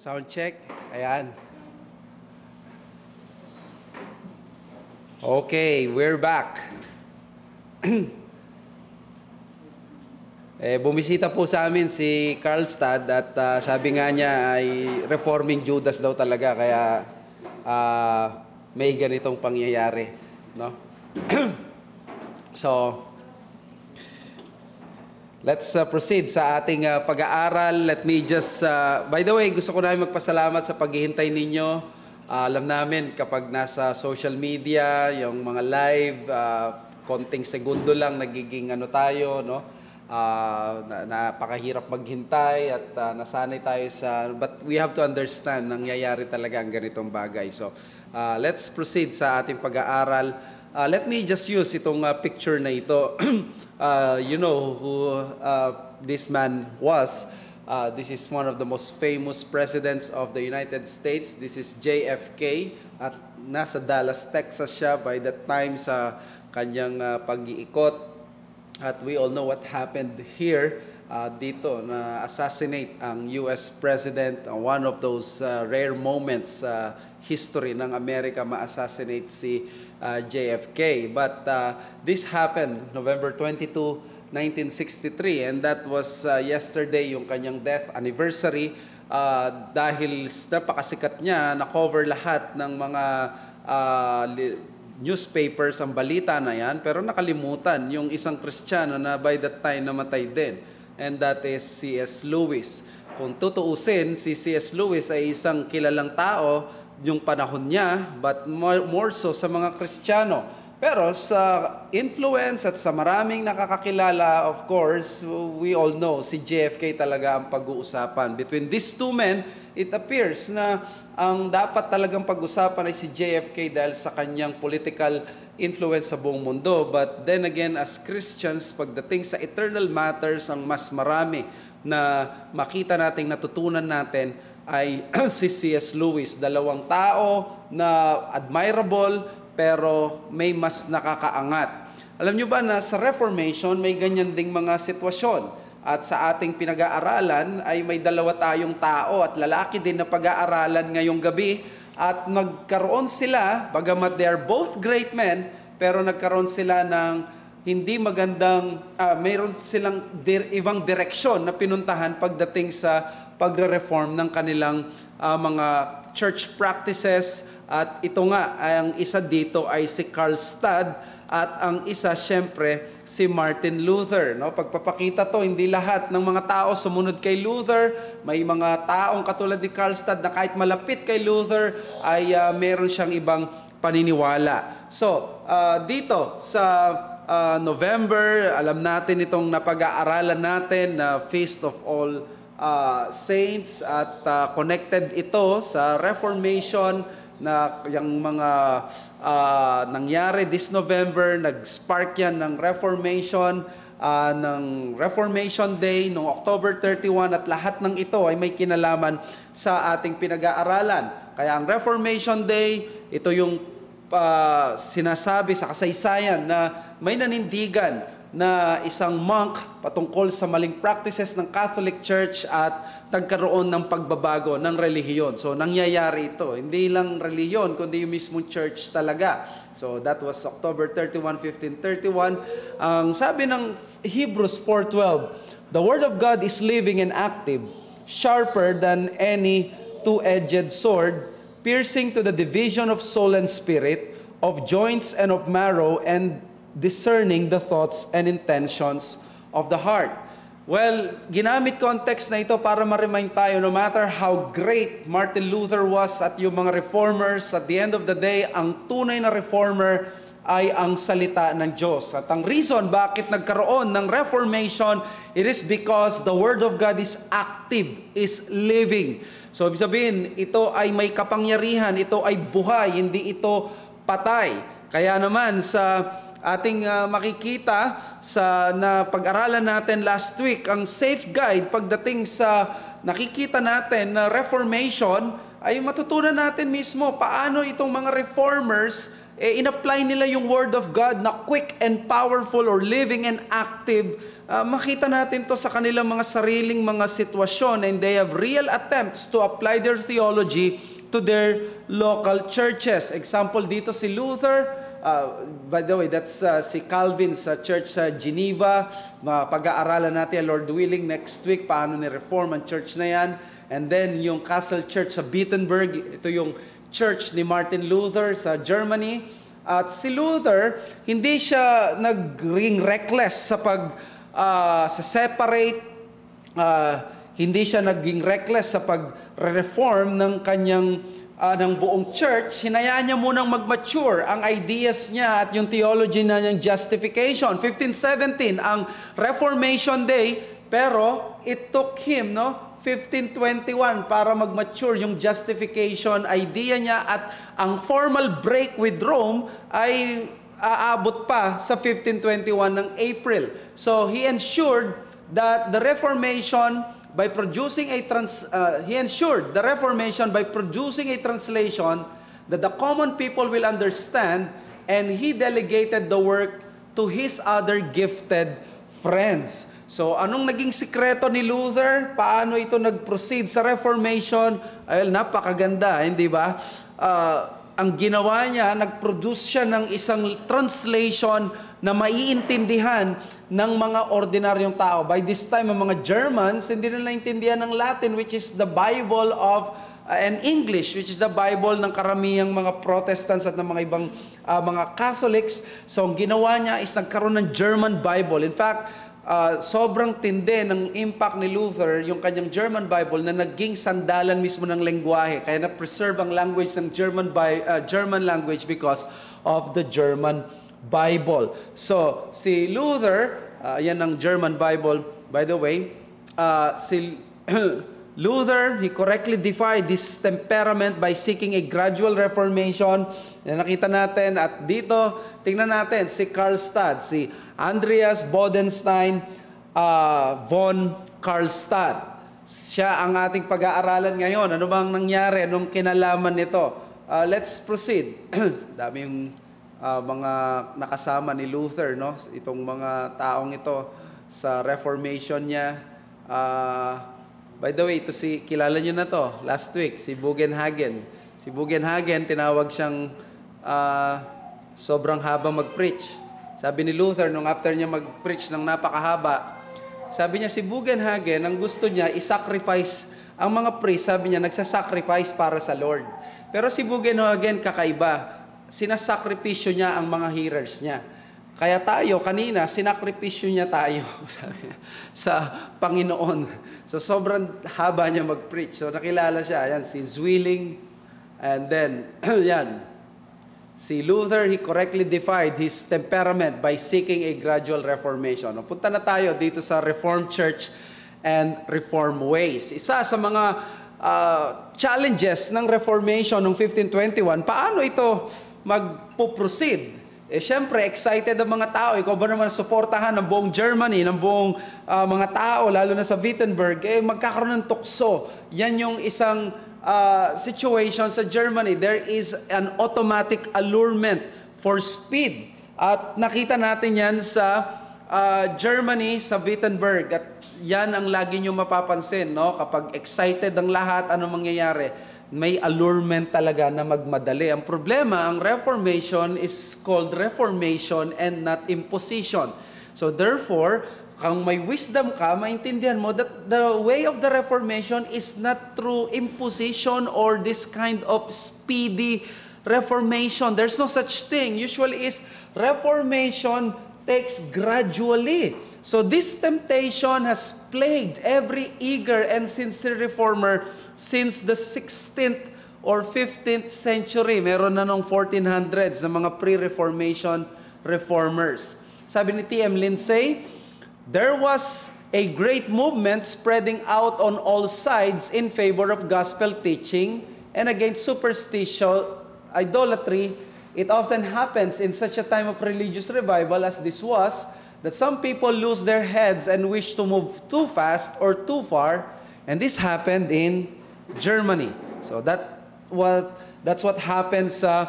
Sound check. Ayan. Okay, we're back. Bumisita po sa amin si Karlstad at sabi nga niya ay reforming Judas daw talaga kaya may ganitong pangyayari, no? So, let's proceed sa ating pag-aaral. Let me just, by the way, gusto ko namin magpasalamat sa paghihintay ninyo. Alam namin kapag nasa social media, yung mga live, konting segundo lang nagiging tayo, no? Napakahirap maghintay at nasanay tayo sa, but we have to understand nangyayari talaga ang ganitong bagay. So, let's proceed sa ating pag-aaral. Let me just use itong picture na ito. You know who this man was. This is one of the most famous presidents of the United States. This is JFK at nasa Dallas, Texas siya by that time sa kanyang pag-iikot. At we all know what happened here dito na assassinate ang US President. One of those rare moments sa history ng Amerika ma-assassinate si JFK. But this happened November 22, 1963 and that was yesterday yung kanyang death anniversary dahil napakasikat niya, na-cover lahat ng mga newspapers ang balita na yan, pero nakalimutan yung isang Kristiyano na by that time namatay din, and that is C.S. Lewis. Kung tutuusin, si C.S. Lewis ay isang kilalang tao yung panahon niya, but more so sa mga Kristiyano. Pero sa influence at sa maraming nakakakilala, of course, we all know, si JFK talaga ang pag-uusapan. Between these two men, it appears na ang dapat talagang pag-usapan ay si JFK dahil sa kanyang political influence sa buong mundo. But then again, as Christians, pagdating sa eternal matters, ang mas marami na makita nating natutunan natin ay si C.S. Lewis. Dalawang tao na admirable, pero may mas nakakaangat. Alam nyo ba na sa Reformation, may ganyan ding mga sitwasyon. At sa ating pinag-aaralan ay may dalawa tayong tao at lalaki din na pag-aaralan ngayong gabi. At nagkaroon sila, bagamat they are both great men, pero nagkaroon sila ng hindi magandang, mayroon silang ibang direksyon na pinuntahan pagdating sa pagre-reform ng kanilang mga church practices. At ito nga, ang isa dito ay si Karlstad at ang isa siyempre si Martin Luther. No? Pagpapakita to, hindi lahat ng mga tao sumunod kay Luther. May mga taong katulad ni Karlstad na kahit malapit kay Luther ay meron siyang ibang paniniwala. So, dito sa November, alam natin itong napag-aaralan natin na Feast of All Saints at connected ito sa Reformation na yung mga nangyari this November, nag-spark yan ng Reformation Day, noong October 31 at lahat ng ito ay may kinalaman sa ating pinag-aaralan. Kaya ang Reformation Day, ito yung sinasabi sa kasaysayan na may nanindigan na isang monk patungkol sa maling practices ng Catholic Church at nagkaroon ng pagbabago ng relihiyon. So, nangyayari ito. Hindi lang relihiyon, kundi yung mismong church talaga. So, that was October 31, 1531. Ang sabi ng Hebrews 4:12, "The Word of God is living and active, sharper than any two-edged sword, piercing to the division of soul and spirit, of joints and of marrow, and discerning the thoughts and intentions of the heart." Well, ginamit context na ito para ma-remind tayo, no matter how great Martin Luther was at yung mga reformers, at the end of the day, ang tunay na reformer ay ang salita ng Diyos. At ang reason bakit nagkaroon ng Reformation, it is because the Word of God is active, is living. So, ibig sabihin, ito ay may kapangyarihan, ito ay buhay, hindi ito patay. Kaya naman sa ating makikita sa na pag-aralan natin last week, ang safe guide pagdating sa nakikita natin na Reformation ay matutunan natin mismo paano itong mga reformers in-apply nila yung Word of God na quick and powerful or living and active. Makita natin to sa kanilang mga sariling mga sitwasyon, and they have real attempts to apply their theology to their local churches. Example dito si Luther. By the way, that's si Calvin sa church sa Geneva. Pag-aaralan natin, Lord willing, next week, paano ni-reform ang church na yan. And then yung Castle Church sa Wittenberg, ito yung church ni Martin Luther sa Germany. At si Luther, hindi siya naging reckless sa sa separate, hindi siya naging reckless sa pag-reform ng kanyang ng buong church. Hinayaan niya munang mag-mature ang ideas niya at yung theology na niyang justification. 1517 ang Reformation Day, pero it took him 1521 para mag-mature yung justification idea niya, at ang formal break with Rome ay aabot pa sa 1521 ng April. So he ensured that the Reformation by producing a translation that the common people will understand, and he delegated the work to his other gifted friends. So, anong naging sikreto ni Luther? Paano ito nag-proceed sa Reformation? Ay, napakaganda, hindi ba? Ang ginawa niya, nag-produce siya ng isang translation na maiintindihan ng mga ordinaryong tao. By this time, ang mga Germans, hindi nila intindihan ng Latin, which is the Bible of, and English, which is the Bible ng karamihang mga Protestants at ng mga ibang mga Catholics. So, ang ginawa niya is nagkaroon ng German Bible. In fact, sobrang tindi ng impact ni Luther yung kanyang German Bible na naging sandalan mismo ng lengguwahe. Kaya na-preserve ang language ng German language because of the German Bible. So, si Luther, yan ang German Bible, by the way, si Luther, he correctly defined this temperament by seeking a gradual reformation. Yan nakita natin. At dito, tingnan natin si Karlstadt, si Andreas Bodenstein von Karlstadt. Siya ang ating pag-aaralan ngayon. Ano bang nangyari? Anong kinalaman nito? Let's proceed. Dami yung mga nakasama ni Luther, no? Itong mga taong ito sa Reformation niya. By the way, ito kilala nyo na to, last week, si Bugenhagen. Si Bugenhagen, tinawag siyang sobrang haba mag-preach. Sabi ni Luther, nung after niya mag-preach ng napakahaba, sabi niya si Bugenhagen, ang gusto niya, i-sacrifice ang mga priest, sabi niya, nagsasacrifice para sa Lord. Pero si Bugenhagen, kakaiba. Sinasakripisyo niya ang mga hearers niya. Kaya tayo, kanina, sinakripisyo niya tayo sa Panginoon. So, sobrang haba niya mag-preach. So, nakilala siya. Ayan, si Zwilling. And then, yan. Si Luther, he correctly defined his temperament by seeking a gradual reformation. Punta na tayo dito sa Reformed Church and Reformed ways. Isa sa mga challenges ng Reformation noong 1521, paano ito magpo-proceed? Siyempre, excited ang mga tao. Ikaw ba naman suportahan ng buong Germany, ng buong mga tao, lalo na sa Wittenberg, magkakaroon ng tukso. Yan yung isang situation sa Germany. There is an automatic allurement for speed. At nakita natin yan sa Germany, sa Wittenberg. At yan ang lagi nyo mapapansin, no? Kapag excited ang lahat, ano mangyayari? May allurement talaga na magmadali. Ang problema, ang Reformation is called reformation and not imposition. So therefore, kung may wisdom ka, maintindihan mo that the way of the Reformation is not through imposition or this kind of speedy reformation. There's no such thing. Usually is reformation takes gradually. So this temptation has plagued every eager and sincere reformer since the 16th or 15th century. Meron na nung 1400s na mga pre-Reformation reformers. Sabi ni T.M. Lindsay, there was a great movement spreading out on all sides in favor of gospel teaching and against superstition, idolatry. It often happens in such a time of religious revival as this was, that some people lose their heads and wish to move too fast or too far, and this happened in Germany. So that's what happened sa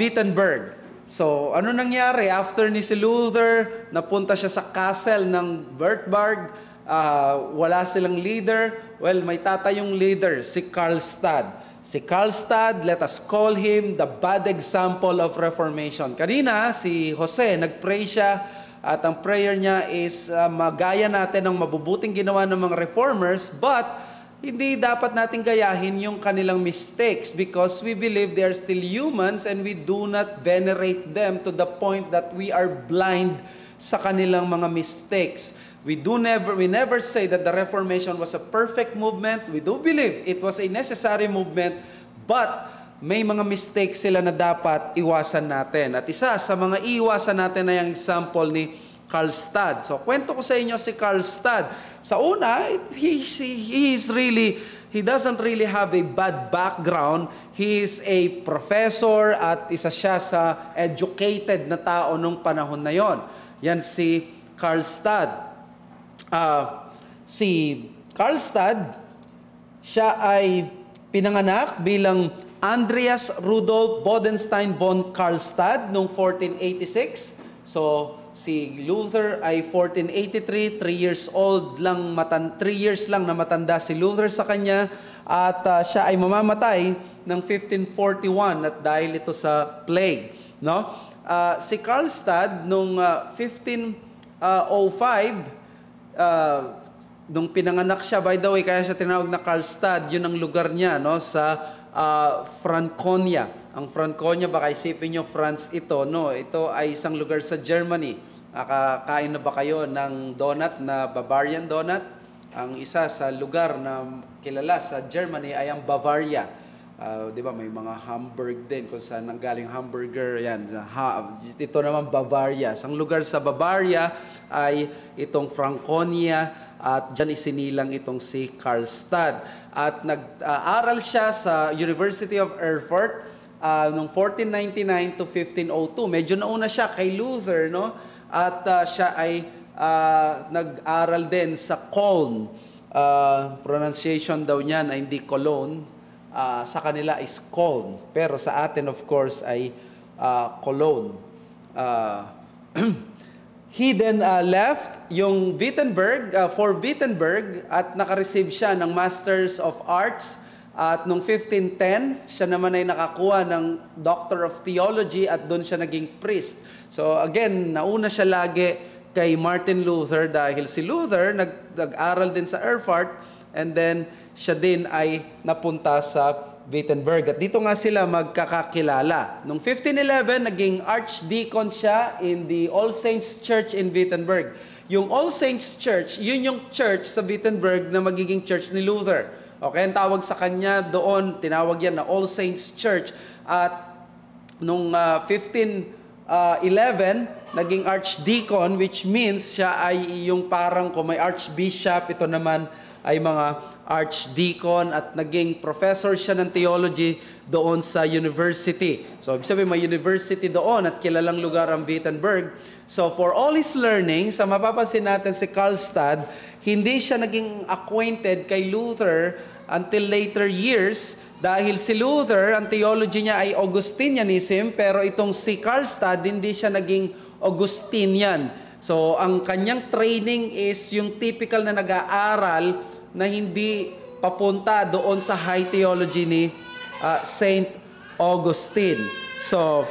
Wittenberg. So, ano nangyari? After ni si Luther, napunta siya sa castle ng Württemberg, wala silang leader. Well, may tatayong leader, si Karlstad. Si Karlstad, let us call him the bad example of Reformation. Kanina, si Jose, nag-pray siya, at ang prayer niya is magaya natin ng mabubuting ginawa ng mga reformers, but hindi dapat natin gayahin yung kanilang mistakes because we believe they are still humans and we do not venerate them to the point that we are blind sa kanilang mga mistakes. We never say that the Reformation was a perfect movement. We do believe it was a necessary movement, but may mga mistakes sila na dapat iwasan natin. At isa sa mga iwasan natin na yung example ni Karlstad. So, kwento ko sa inyo si Karlstad. Sa una, he doesn't really have a bad background. He is a professor at isa siya sa educated na tao nung panahon na yon. Yan si Karlstad. Si Karlstad, siya ay pinanganak bilang Andreas Rudolf Bodenstein von Karlstad noong 1486. So, si Luther ay 1483, 3 years lang na matanda si Luther sa kanya at siya ay mamamatay ng 1541 at dahil ito sa plague, no? Si Karlstad nung 1505 nung pinanganak siya, by the way, kaya siya tinawag na Karlstad, yun ang lugar niya, no, sa Franconia. Ang Franconia, baka isipin nyo, France ito, no? Ito ay isang lugar sa Germany. Nakakain na ba kayo ng donut na Bavarian donut? Ang isa sa lugar na kilala sa Germany ay ang Bavaria. Di ba, may mga Hamburg din kung saan nanggaling hamburger. Yan. Ito naman Bavaria. Ang lugar sa Bavaria ay itong Franconia at dyan isinilang itong si Karlstad. At nag-aral siya sa University of Erfurt noong 1499 to 1502. Medyo nauna siya kay Luther, no? At siya ay nag-aral din sa Cologne. Pronunciation daw niyan ay hindi Cologne. Sa kanila is Cologne. Pero sa atin, of course, ay Cologne. He then left yung Wittenberg, for Wittenberg, at nakareceive siya ng Masters of Arts. At noong 1510, siya naman ay nakakuha ng Doctor of Theology at doon siya naging priest. So again, nauna siya lagi kay Martin Luther dahil si Luther nag-aral din sa Erfurt and then siya din ay napunta sa Wittenberg. At dito nga sila magkakakilala. Noong 1511, naging archdeacon siya in the All Saints Church in Wittenberg. Yung All Saints Church, yun yung church sa Wittenberg na magiging church ni Luther. Okay, ang tawag sa kanya doon, tinawag yan na All Saints Church. At nung 1511, naging archdeacon, which means siya ay yung parang kung may archbishop, ito naman ay mga archdeacon at naging professor siya ng theology doon sa university. So, ibig sabihin, may university doon at kilalang lugar ang Wittenberg. So, for all his learning, sa mapapansin natin si Karlstad, hindi siya naging acquainted kay Luther until later years dahil si Luther, ang theology niya ay Augustinianism, pero itong si Karlstad, hindi siya naging Augustinian. So, ang kanyang training is yung typical na nag-aaral na hindi papunta doon sa high theology ni Saint Augustine. So,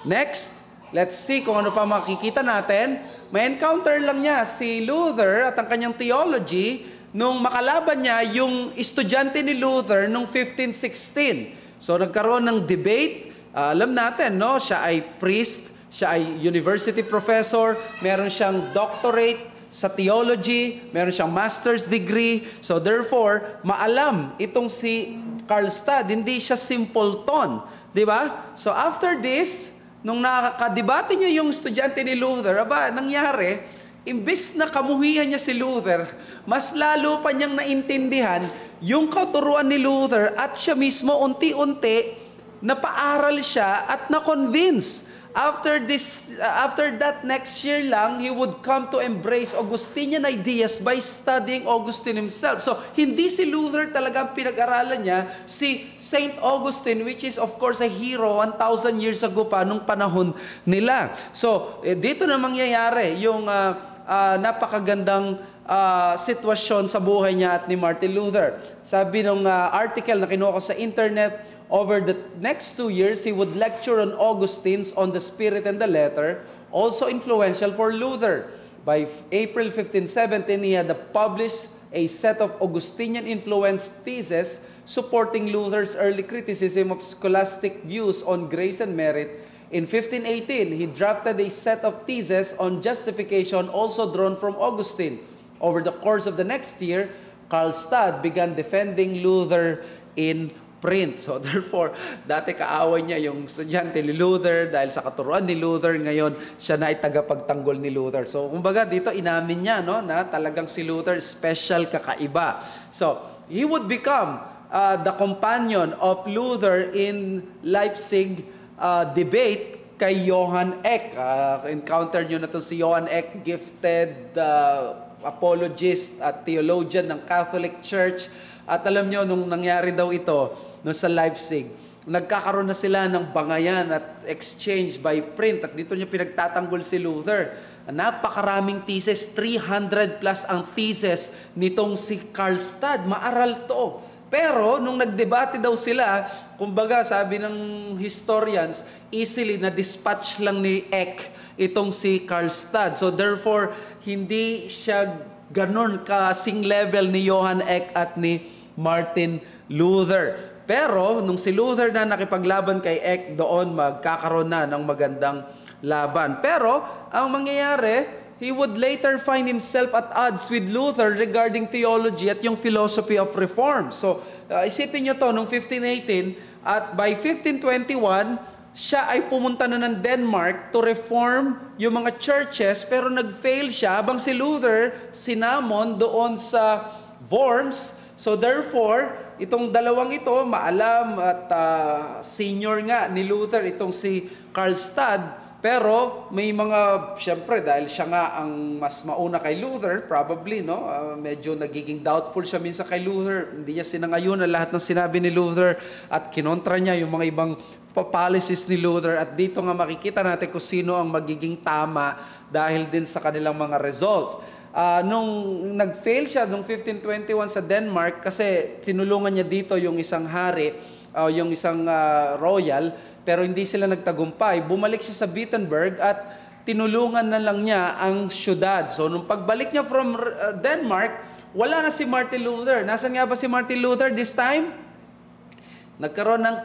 next, let's see kung ano pa makikita natin. May encounter lang niya si Luther at ang kanyang theology nung makalaban niya yung estudyante ni Luther nung 1516. So, nagkaroon ng debate. Alam natin, no? Siya ay priest, siya ay university professor, meron siyang doctorate sa theology, meron siyang master's degree. So therefore, maalam itong si Karlstad, hindi siya simpleton. Di ba? So after this, nung nakakadebate niya yung estudyante ni Luther, nangyari, imbes na kamuhihan niya si Luther, mas lalo pa niyang naintindihan yung kauturuan ni Luther at siya mismo unti-unti napaaral siya at na-convince. after that next year lang, he would come to embrace Augustinian ideas by studying Augustine himself. So, hindi si Luther talaga ang pinag-aralan niya, si Saint Augustine, which is of course a hero 1,000 years ago pa nung panahon nila. So, dito na mangyayari yung napakagandang sitwasyon sa buhay niya at ni Martin Luther. Sabi ng article na kinuha ko sa internet, over the next 2 years, he would lecture on Augustine's On the Spirit and the Letter, also influential for Luther. By April 1517, he had published a set of Augustinian-influenced theses supporting Luther's early criticism of scholastic views on grace and merit. In 1518, he drafted a set of theses on justification also drawn from Augustine. Over the course of the next year, Karlstad began defending Luther in print. So therefore, dati kaaway niya yung estudyante ni Luther dahil sa katuruan ni Luther, ngayon siya na ay tagapagtanggol ni Luther. So kumbaga dito inamin niya na talagang si Luther special, kakaiba. So he would become the companion of Luther in Leipzig debate kay Johann Eck. Encounter nyo na to si Johann Eck, gifted apologist at theologian ng Catholic Church. At alam nyo, nung nangyari daw ito, nung sa Leipzig, nagkakaroon na sila ng bangayan at exchange by print. At dito niya pinagtatanggol si Luther. Napakaraming thesis, 300 plus ang thesis nitong si Karlstad. Maaral to. Pero, nung nagdebate daw sila, kumbaga sabi ng historians, easily na-dispatch lang ni Eck itong si Karlstad. So therefore, hindi siya ganon kasing level ni Johann Eck at ni Martin Luther. Pero, nung si Luther na nakipaglaban kay Eck, doon magkakaroon na ng magandang laban. Pero, ang mangyayari, he would later find himself at odds with Luther regarding theology at yung philosophy of reform. So, isipin nyo to, nung 1518, at by 1521, siya ay pumunta na ng Denmark to reform yung mga churches, pero nag-fail siya habang si Luther sinamon doon sa Worms. So therefore, itong dalawang ito, maalam at senior nga ni Luther, itong si Karlstad. Pero may mga, siyempre, dahil siya nga ang mas mauna kay Luther, probably, no? Medyo nagiging doubtful siya minsan kay Luther. Hindi niya sinangayon na lahat ng sinabi ni Luther at kinontra niya yung mga ibang policies ni Luther. At dito nga makikita natin kung sino ang magiging tama dahil din sa kanilang mga results. Nung nag-fail siya noong 1521 sa Denmark kasi tinulungan niya dito yung isang hari, yung isang royal, pero hindi sila nagtagumpay. Bumalik siya sa Wittenberg at tinulungan na lang niya ang syudad. So nung pagbalik niya from Denmark, wala na si Martin Luther. Nasaan nga ba si Martin Luther this time? Nagkaroon ng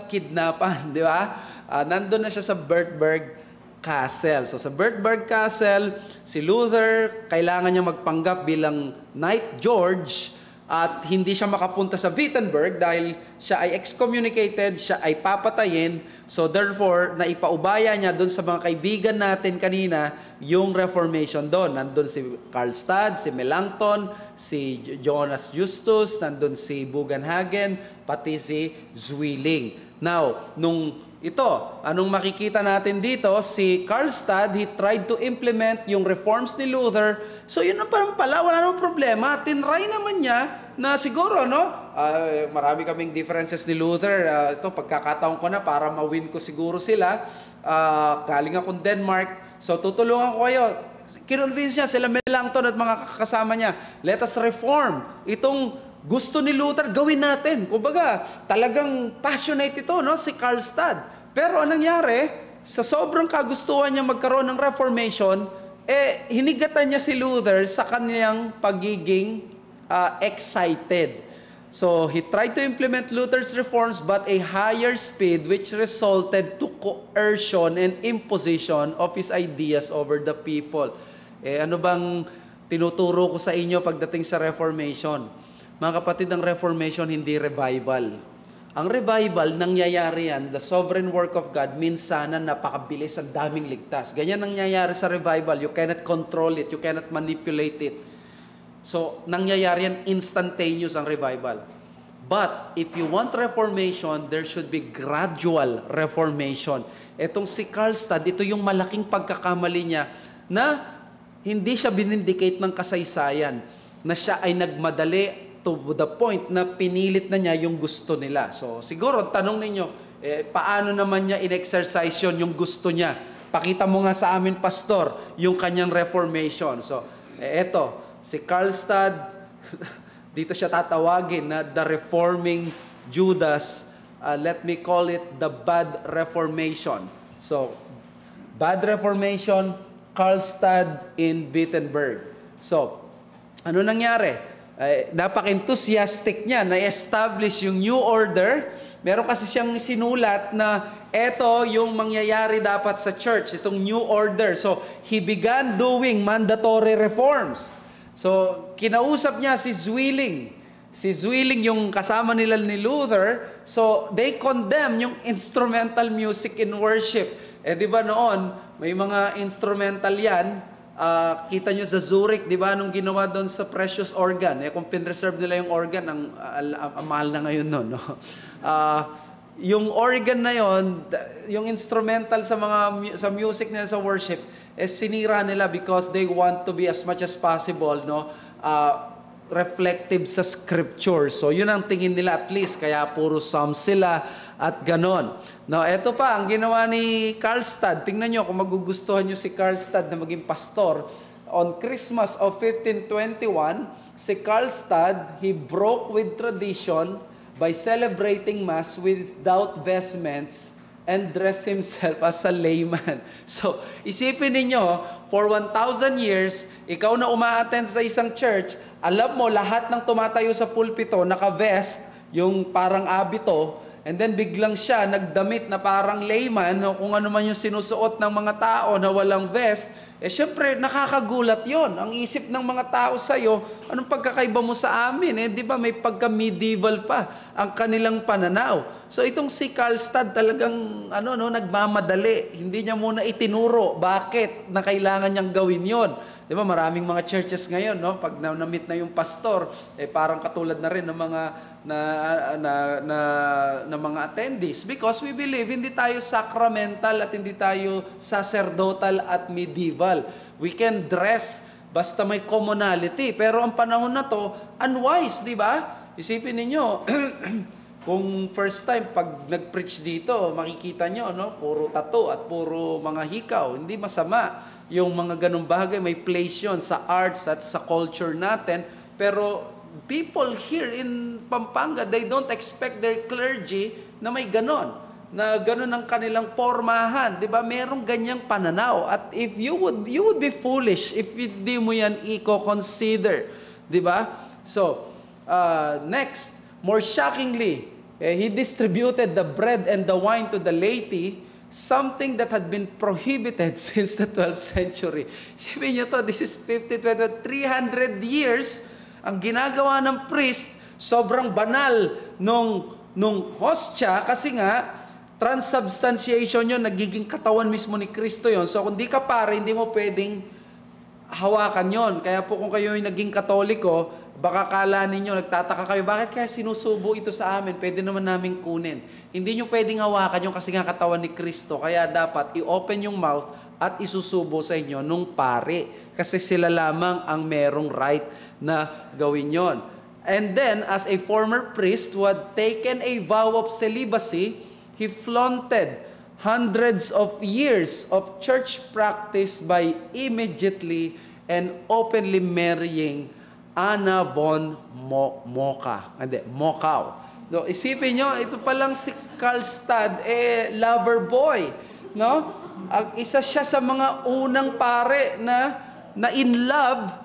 kidnapan, di ba? Nandun na siya sa Bertberg Castle. So sa Bertberg Castle, si Luther kailangan niya magpanggap bilang Knight George at hindi siya makapunta sa Wittenberg dahil siya ay excommunicated, siya ay papatayin. So therefore, naipaubaya niya doon sa mga kaibigan natin kanina yung Reformation doon. Nandun si Karlstad, si Melanchthon, si Jonas Justus, nandun si Bugenhagen, pati si Zwilling. Now, nung ito, anong makikita natin dito? Si Karlstad, he tried to implement yung reforms ni Luther. So yun na parang pala, wala namang problema. Tinry naman niya na siguro, no? Marami kaming differences ni Luther. Ito, pagkakataon ko na para ma-win ko siguro sila. Galing akong Denmark. So tutulungan ko kayo. Kinonvince niya sila Melanchthon at mga kasama niya. Let us reform. Itong gusto ni Luther, gawin natin. Kumbaga, talagang passionate ito, no? Si Karlstad. Pero anong nangyari, sa sobrang kagustuhan niya magkaroon ng Reformation, hinigatan niya si Luther sa kanyang pagiging excited. So, he tried to implement Luther's reforms but a higher speed which resulted to coercion and imposition of his ideas over the people. Ano bang tinuturo ko sa inyo pagdating sa Reformation? Mga kapatid, ang Reformation hindi revival. Ang revival, nangyayari yan, the sovereign work of God, minsan napakabilis, ang daming ligtas. Ganyan nangyayari sa revival. You cannot control it, you cannot manipulate it. So, nangyayari yan, instantaneous ang revival. But if you want reformation, there should be gradual reformation. Etong si Karlstad, ito yung malaking pagkakamali niya na hindi siya binindicate ng kasaysayan, na siya ay nagmadali to the point na pinilit na niya yung gusto nila. So siguro, tanong ninyo, paano naman niya in-exercise yung gusto niya? Pakita mo nga sa amin, Pastor, yung kanyang reformation. So, eto, si Karlstad, dito siya tatawagin na the reforming Judas. Let me call it the bad reformation. So, bad reformation, Karlstad in Wittenberg. So, ano nangyari? Napaka-enthusiastic niya, na-establish yung New Order. Meron kasi siyang sinulat na eto yung mangyayari dapat sa church, itong New Order. So, he began doing mandatory reforms. So, kinausap niya si Zwilling. Si Zwilling yung kasama nila ni Luther. So, they condemn yung instrumental music in worship. Di ba noon, may mga instrumental yan. Kita nyo sa Zurich, di ba, nung ginawa doon sa precious organ. Kung pinreserve nila yung organ, ang mahal na ngayon noon. No? Yung organ na yon, yung instrumental sa music nila sa worship, sinira nila because they want to be as much as possible, no, reflective sa scripture. So yun ang tingin nila, at least, kaya puro psalm sila at ganon. No, eto pa ang ginawa ni Karlstad. Tingnan nyo kung magugustuhan nyo si Karlstad na maging pastor. On Christmas of 1521, si Karlstad, he broke with tradition by celebrating Mass without vestments and dressed himself as a layman. So, isipin ninyo, for 1,000 years, ikaw na umaattend sa isang church, alam mo, lahat ng tumatayo sa pulpito, naka-vest, yung parang abito, and then biglang siya nagdamit na parang layman, o kung ano man yung sinusuot ng mga tao na walang vest, syempre, nakakagulat yon. Ang isip ng mga tao sa'yo, anong pagkakaiba mo sa amin? Di ba may pagka-medieval pa ang kanilang pananaw. So itong si Karlstad talagang nagmamadali. Hindi niya muna itinuro bakit na kailangan niyang gawin yon. Di ba maraming mga churches ngayon, no? Pag na-meet na yung pastor, parang katulad na rin ng mga na mga attendees, because we believe hindi tayo sacramental at hindi tayo sacerdotal at medieval. We can dress basta may commonality, pero ang panahon na to unwise, di ba? Isipin ninyo kung first time pag nag-preach dito, makikita nyo, no, puro tattoo at puro mga hikaw. Hindi masama yung mga ganung bagay, may place yun sa arts at sa culture natin, pero people here in Pampanga, they don't expect their clergy na may ganon, na ganon ang kanilang pormahan, 'di ba? Merong ganyang pananaw, at if you would be foolish if hindi mo yan i-consider, 'di ba? So, next, more shockingly, he distributed the bread and the wine to the laity, something that had been prohibited since the 12th century. Sabi niyo to, this is 300 years. Ang ginagawa ng priest, sobrang banal nung hostya, kasi nga, transubstantiation yun, nagiging katawan mismo ni Kristo yon. So kung di ka pare, hindi mo pwedeng hawakan yon. Kaya po kung kayo yung naging Katoliko, baka kala ninyo, nagtataka kayo, bakit kaya sinusubo ito sa amin? Pwede naman namin kunin. Hindi nyo pwedeng hawakan yung kasi nga katawan ni Kristo. Kaya dapat i-open yung mouth at isusubo sa inyo nung pare. Kasi sila lamang ang merong right na gawin yon. And then, as a former priest who had taken a vow of celibacy, he flaunted hundreds of years of church practice by immediately and openly marrying Anna von Mokau. So, isipin nyo, ito palang si Karlstad, lover boy. No? Isa siya sa mga unang pare na in love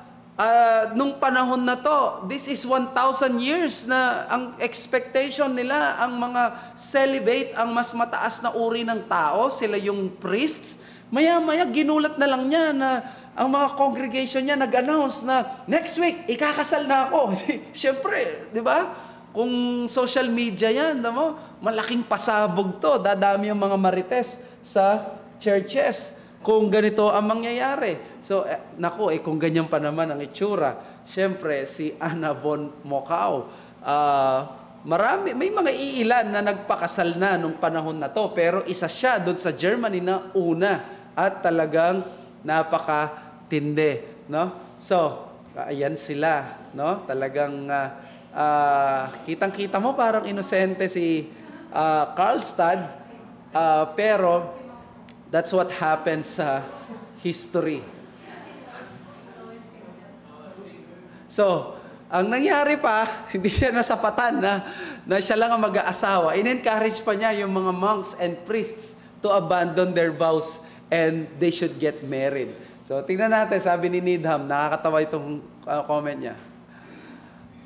nung panahon na to. This is 1,000 years na ang expectation nila, ang mga celibate, ang mas mataas na uri ng tao, sila yung priests. Maya-maya ginulat na lang niya na ang mga congregation niya nag-announce na next week, ikakasal na ako. Siyempre, di ba? Kung social media yan, malaking pasabog to. Dadami yung mga marites sa churches kung ganito ang mangyayari. So, kung ganyan pa naman ang itsura, siyempre, si Anna von Mokau, may mga iilan na nagpakasal na nung panahon na to, pero isa siya doon sa Germany na una at talagang napakatindi, no? So, ayan sila, no? Talagang kitang-kita mo parang inosente si Karlstad, pero that's what happens sa history. So, ang nangyari pa, hindi siya nasapatan na siya lang ang mag-aasawa. In-encourage pa niya yung mga monks and priests to abandon their vows and they should get married. So, tingnan natin, sabi ni Needham, nakakatawa itong comment niya.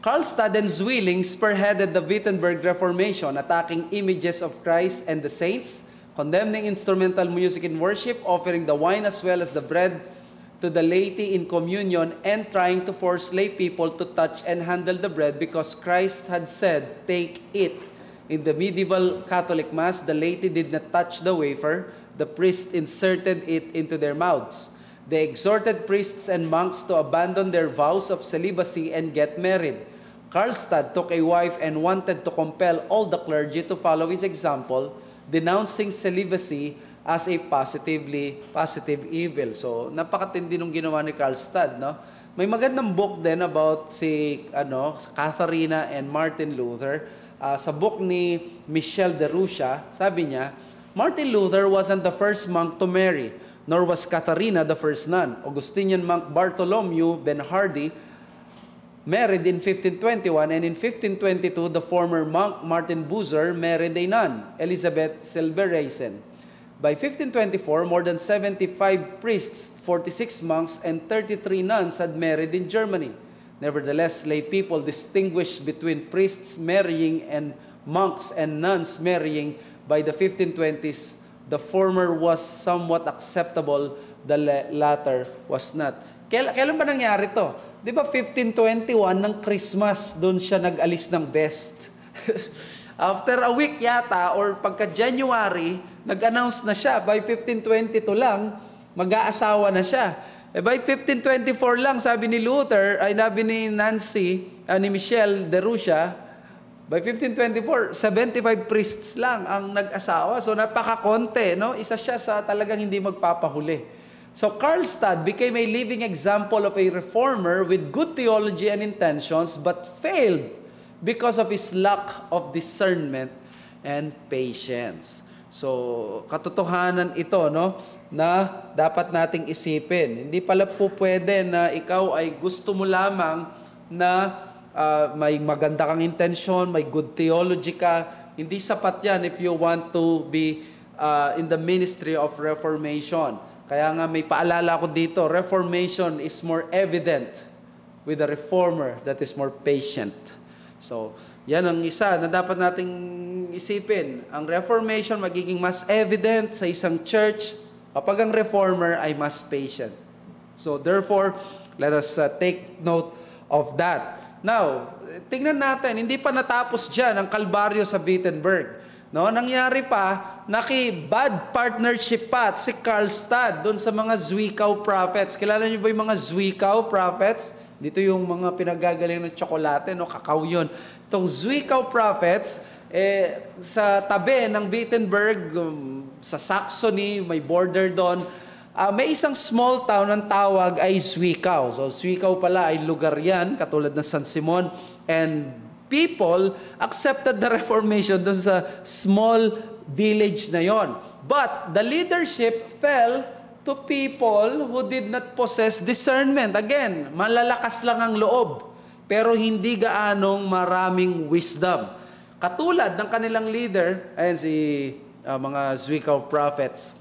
Karlstad and Zwilling spearheaded the Wittenberg Reformation, attacking images of Christ and the saints, condemning instrumental music in worship, offering the wine as well as the bread to the laity in communion, and trying to force lay people to touch and handle the bread because Christ had said, "Take it." In the medieval Catholic Mass, the laity did not touch the wafer. The priest inserted it into their mouths. They exhorted priests and monks to abandon their vows of celibacy and get married. Karlstad took a wife and wanted to compel all the clergy to follow his example, denouncing celibacy as a positive evil. So, napakatindi nung ginawa ni Karlstad, no? May magandang book din about si Katharina and Martin Luther. Sa book ni Michel de Russia, sabi niya, Martin Luther wasn't the first monk to marry, nor was Katharina the first nun. Augustinian monk Bartholomew Benhardi married in 1521, and in 1522, the former monk Martin Bucer married a nun, Elizabeth Silbereisen. By 1524, more than 75 priests, 46 monks, and 33 nuns had married in Germany. Nevertheless, lay people distinguished between priests marrying and monks and nuns marrying. By the 1520s, the former was somewhat acceptable, the latter was not. Kailan ba nangyari to? Di ba 1521 ng Christmas, doon siya nag-alis ng vest. After a week yata, or pagka-January, nag-announce na siya. By 1522 lang, mag-aasawa na siya. By 1524 lang, sabi ni Luther, ay sabi ni ni Michel de Russia, by 1524, 75 priests lang ang nag-asawa. So napaka-konti, no? Isa siya sa talagang hindi magpapahuli. So Karlstad became a living example of a reformer with good theology and intentions, but failed because of his lack of discernment and patience. So, katotohanan ito, no, na dapat nating isipin. Hindi pala po pwede na ikaw ay gusto mo lamang na may maganda kang intensyon, may good theology ka. Hindi sapat yan if you want to be in the ministry of Reformation. Kaya nga may paalala ko dito, Reformation is more evident with a reformer that is more patient. So, yan ang isa na dapat nating isipin. Ang Reformation magiging mas evident sa isang church kapag ang reformer ay mas patient. So, therefore, let us take note of that. Now, tingnan natin, hindi pa natapos dyan ang kalbaryo sa Wittenberg. No, nangyari pa, naki-bad partnership pa si Karlstad doon sa mga Zwickau prophets. Kilala niyo ba yung mga Zwickau prophets? Dito yung mga pinagagaling ng tsokolate, no, kakao yun. Itong Zwickau prophets, sa tabi ng Wittenberg, sa Saxony, may border doon, may isang small town ang tawag ay Zwickau. So Zwickau pala ay lugar yan, katulad ng San Simon, and people accepted the Reformation doon sa small village na yon. But the leadership fell to people who did not possess discernment. Again, malalakas lang ang loob, pero hindi gaanong maraming wisdom. Katulad ng kanilang leader, ayan si mga Zwickau prophets,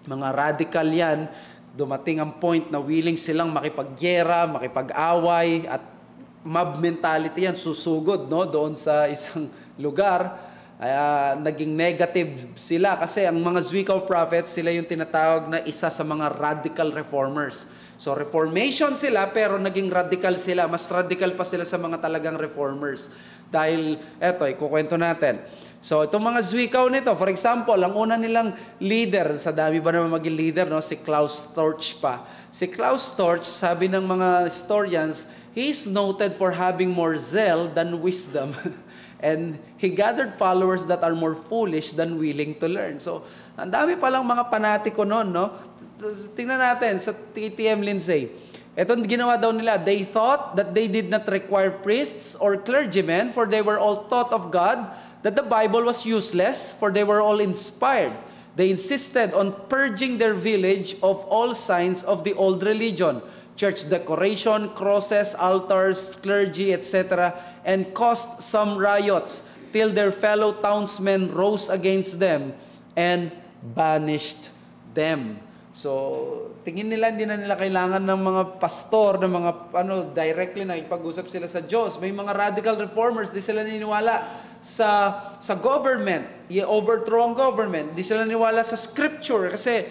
mga radical yan, dumating ang point na willing silang makipagyera, makipag-away, at mob mentality yan, susugod, no, doon sa isang lugar. Naging negative sila kasi ang mga Zwickau prophets, sila yung tinatawag na isa sa mga radical reformers. So reformation sila, pero naging radical sila. Mas radical pa sila sa mga talagang reformers. Dahil, eto, ikukwento natin. So itong mga Zwickau nito, for example, ang una nilang leader, sa dami ba naman maging leader, no? Si Klaus Storch pa. Si Klaus Storch, sabi ng mga historians, he is noted for having more zeal than wisdom. And he gathered followers that are more foolish than willing to learn. So, ang dami palang mga panatiko noon, no? Tingnan natin sa TTM Lindsay. Ito ginawa daw nila. They thought that they did not require priests or clergymen, for they were all taught of God, that the Bible was useless, for they were all inspired. They insisted on purging their village of all signs of the old religion, church decoration, crosses, altars, clergy, etc., and caused some riots till their fellow townsmen rose against them and banished them. So, tingin nila, hindi na nila kailangan ng mga pastor, ng mga directly na ipag-usap sila sa Diyos. May mga radical reformers, di sila naniniwala sa government, i-overthrow ang government. Di sila naniniwala sa scripture kasi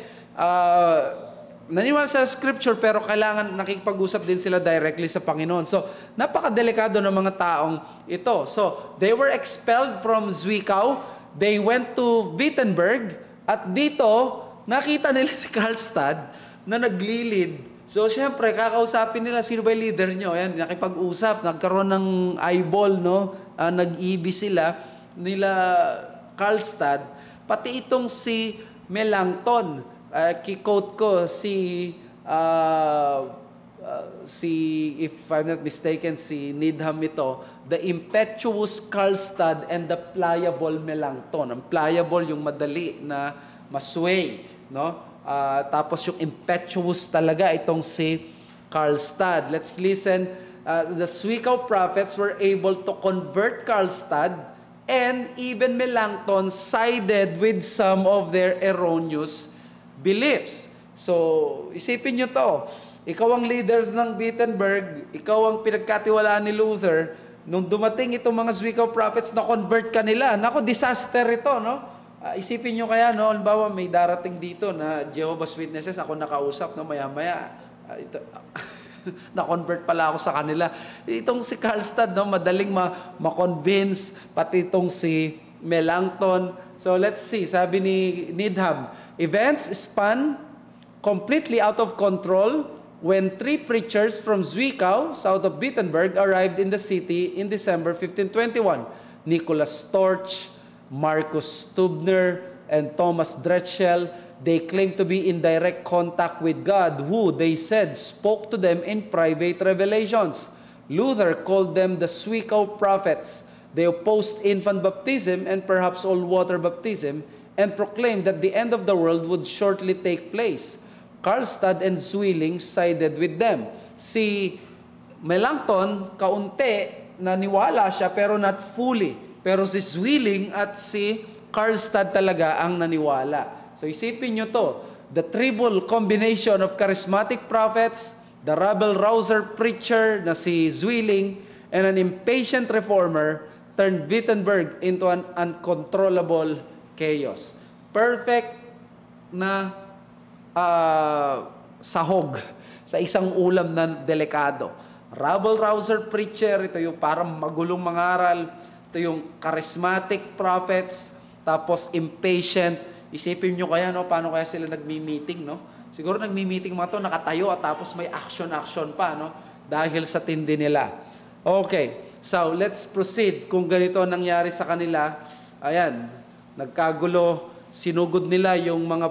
naniniwala sa scripture pero kailangan nakikipag-usap din sila directly sa Panginoon. So, napakadelikado ng mga taong ito. So, they were expelled from Zwickau. They went to Wittenberg at dito nakita nila si Karlstad na naglilid. So, syempre, kakausapin nila, sino ba yung leader nyo? Ayan, nakipag-usap, nagkaroon ng eyeball, no? Nag-ibi sila, nila Karlstad. Pati itong si Melanchthon, kikote ko, if I'm not mistaken, si Needham ito, the impetuous Karlstad and the pliable Melanchthon. Ang pliable, yung madali na masway, no? Tapos yung impetuous talaga itong si Karlstad. Let's listen. The Zwickau prophets were able to convert Karlstad, and even Melanchthon sided with some of their erroneous beliefs. So, isipin nyo to. Ikaw ang leader ng Wittenberg, ikaw ang pinagkatiwalaan ni Luther. Nung dumating itong mga Zwickau prophets, na-convert ka nila. Naku, disaster ito, no? Isipin nyo kaya, no, halimbawa may darating dito na Jehovah's Witnesses, ako nakausap, no, maya-maya, na-convert pala ako sa kanila. Itong si Karlstad, no, madaling ma-convince, pati itong si Melanchthon. So let's see, sabi ni Needham, events spun completely out of control when 3 preachers from Zwickau, south of Wittenberg, arrived in the city in December 1521. Nicholas Storch, Marcus Stubner, and Thomas Dretschel. They claimed to be in direct contact with God, who, they said, spoke to them in private revelations. Luther called them the Zwickau prophets. They opposed infant baptism and perhaps all water baptism, and proclaimed that the end of the world would shortly take place. Karlstad and Zwilling sided with them. Si Melanchthon, kaunti, naniwala siya pero not fully. Pero si Zwilling at si Karlstad talaga ang naniwala. So isipin nyo to, the triple combination of charismatic prophets, the rabble-rouser preacher na si Zwilling, and an impatient reformer turned Wittenberg into an uncontrollable chaos. Perfect na sahog sa isang ulam na delikado. Rabble-rouser preacher, ito yung parang magulong mangaral. Ito yung charismatic prophets, tapos impatient. Isipin nyo kaya, no, paano kaya sila nagmi-meeting, no? Siguro nagmi-meeting mga to, nakatayo at tapos may action pa, no? Dahil sa tindi nila. Okay, so let's proceed. Kung ganito nangyari sa kanila, ayan, nagkagulo, sinugod nila yung mga,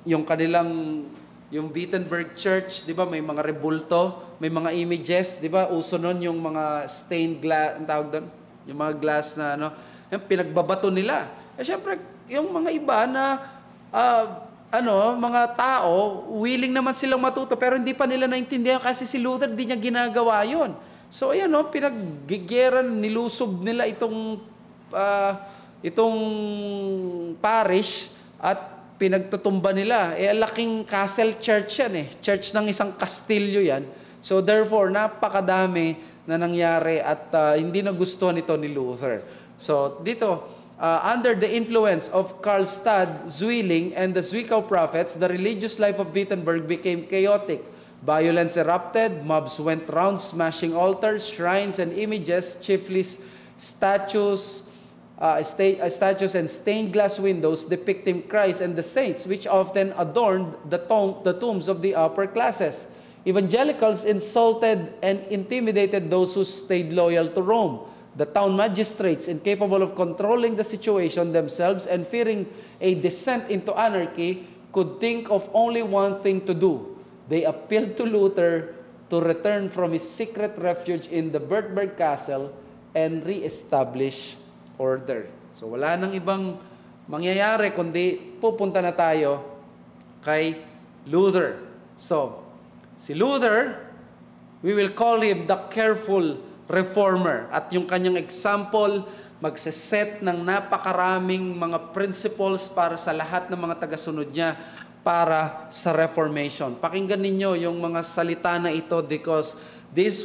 yung kanilang, yung Wittenberg Church, di ba, may mga rebulto, may mga images, di ba, uso nun yung mga stained glass, ang tawag doon? Yung mga glass na yung pinagbabato nila. Siyempre, yung mga iba na mga tao, willing naman silang matuto pero hindi pa nila naintindihan kasi si Luther di niya ginagawa yon. So ayan, pinaggigeran, nilusob nila itong parish at pinagtutumba nila. Laking castle church yan Church ng isang kastilyo yan. So therefore, napakadami na nangyari at hindi nagustuhan ito ni Luther. So dito, under the influence of Karlstad, Zwilling, and the Zwickau prophets, the religious life of Wittenberg became chaotic. Violence erupted, mobs went round smashing altars, shrines, and images, chiefly statues and stained glass windows depicting Christ and the saints, which often adorned the tombs of the upper classes. Evangelicals insulted and intimidated those who stayed loyal to Rome. The town magistrates, incapable of controlling the situation themselves and fearing a descent into anarchy, could think of only one thing to do. They appealed to Luther to return from his secret refuge in the Bertberg Castle and re-establish order. So wala nang ibang mangyayari kundi pupunta na tayo kay Luther. So, si Luther, we will call him the careful reformer. At yung kanyang example, magseset ng napakaraming mga principles para sa lahat ng mga tagasunod niya para sa Reformation. Pakinggan ninyo yung mga salita na ito because this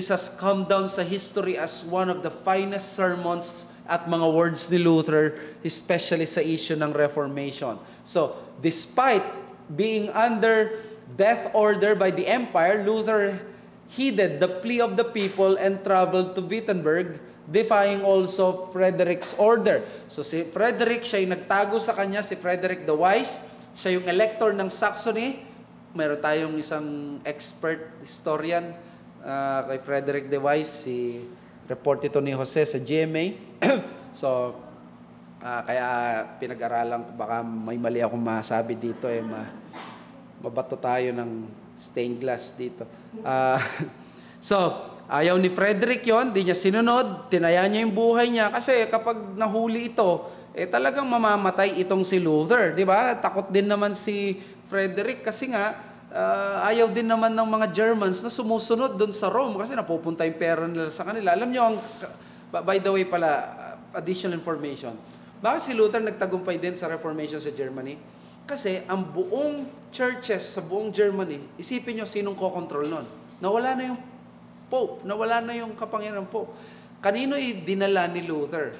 has come down sa history as one of the finest sermons at mga words ni Luther, especially sa issue ng Reformation. So, despite being under death order by the empire, Luther heeded the plea of the people and traveled to Wittenberg, defying also Frederick's order. So si Frederick, siya yung nagtago sa kanya, si Frederick the Wise, siya yung elector ng Saxony. Meron tayong isang expert historian kay Frederick the Wise, si report ito ni Jose sa GMA. So, kaya pinag-aralan ko, baka may mali akong masabi dito, mabato tayo ng stained glass dito. So, ayaw ni Frederick yon, di niya sinunod, tinaya niya yung buhay niya kasi kapag nahuli ito, talagang mamamatay itong si Luther, di ba? Takot din naman si Frederick kasi nga ayaw din naman ng mga Germans na sumusunod doon sa Rome kasi napupunta yung pera nila sa kanila. Alam niyo, by the way pala, additional information. Bakit si Luther nagtagumpay din sa Reformation sa Germany? Kasi ang buong churches sa buong Germany, isipin nyo sinong kokontrol nun. Nawala na yung Pope, nawala na yung kapangyarihan ng Pope. Kanino dinala ni Luther?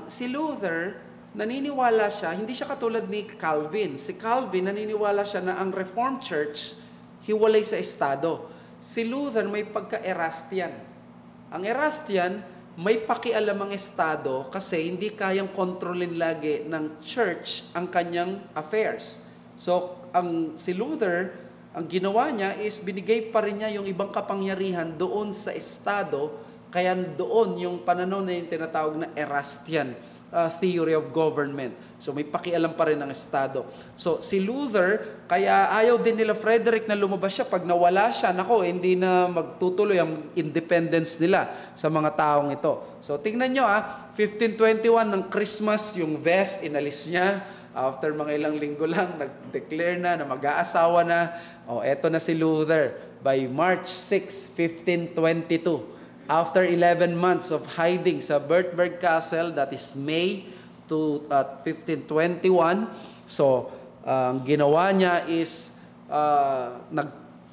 Si Luther, naniniwala siya, hindi siya katulad ni Calvin. Si Calvin, naniniwala siya na ang Reformed Church, hiwalay sa Estado. Si Luther may pagka-Erastian. Ang Erastian, may pakialam ang Estado kasi hindi kayang kontrolin lagi ng church ang kanyang affairs. So, si Luther, ang ginawa niya is binigay pa rin niya yung ibang kapangyarihan doon sa Estado, kaya doon yung pananaw na yung tinatawag na Erastian theory of government. So may pakialam pa rin ng Estado. So si Luther, kaya ayaw din nila Frederick na lumabas siya. Pag nawala siya, hindi na magtutuloy ang independence nila sa mga taong ito. So tingnan nyo 1521 ng Christmas, yung vest, inalis niya. After mga ilang linggo lang, nag-declare na mag-aasawa na. Eto na si Luther. By March 6, 1522. After 11 months of hiding sa Bertberg Castle, that is May 1521, so ang ginawa niya is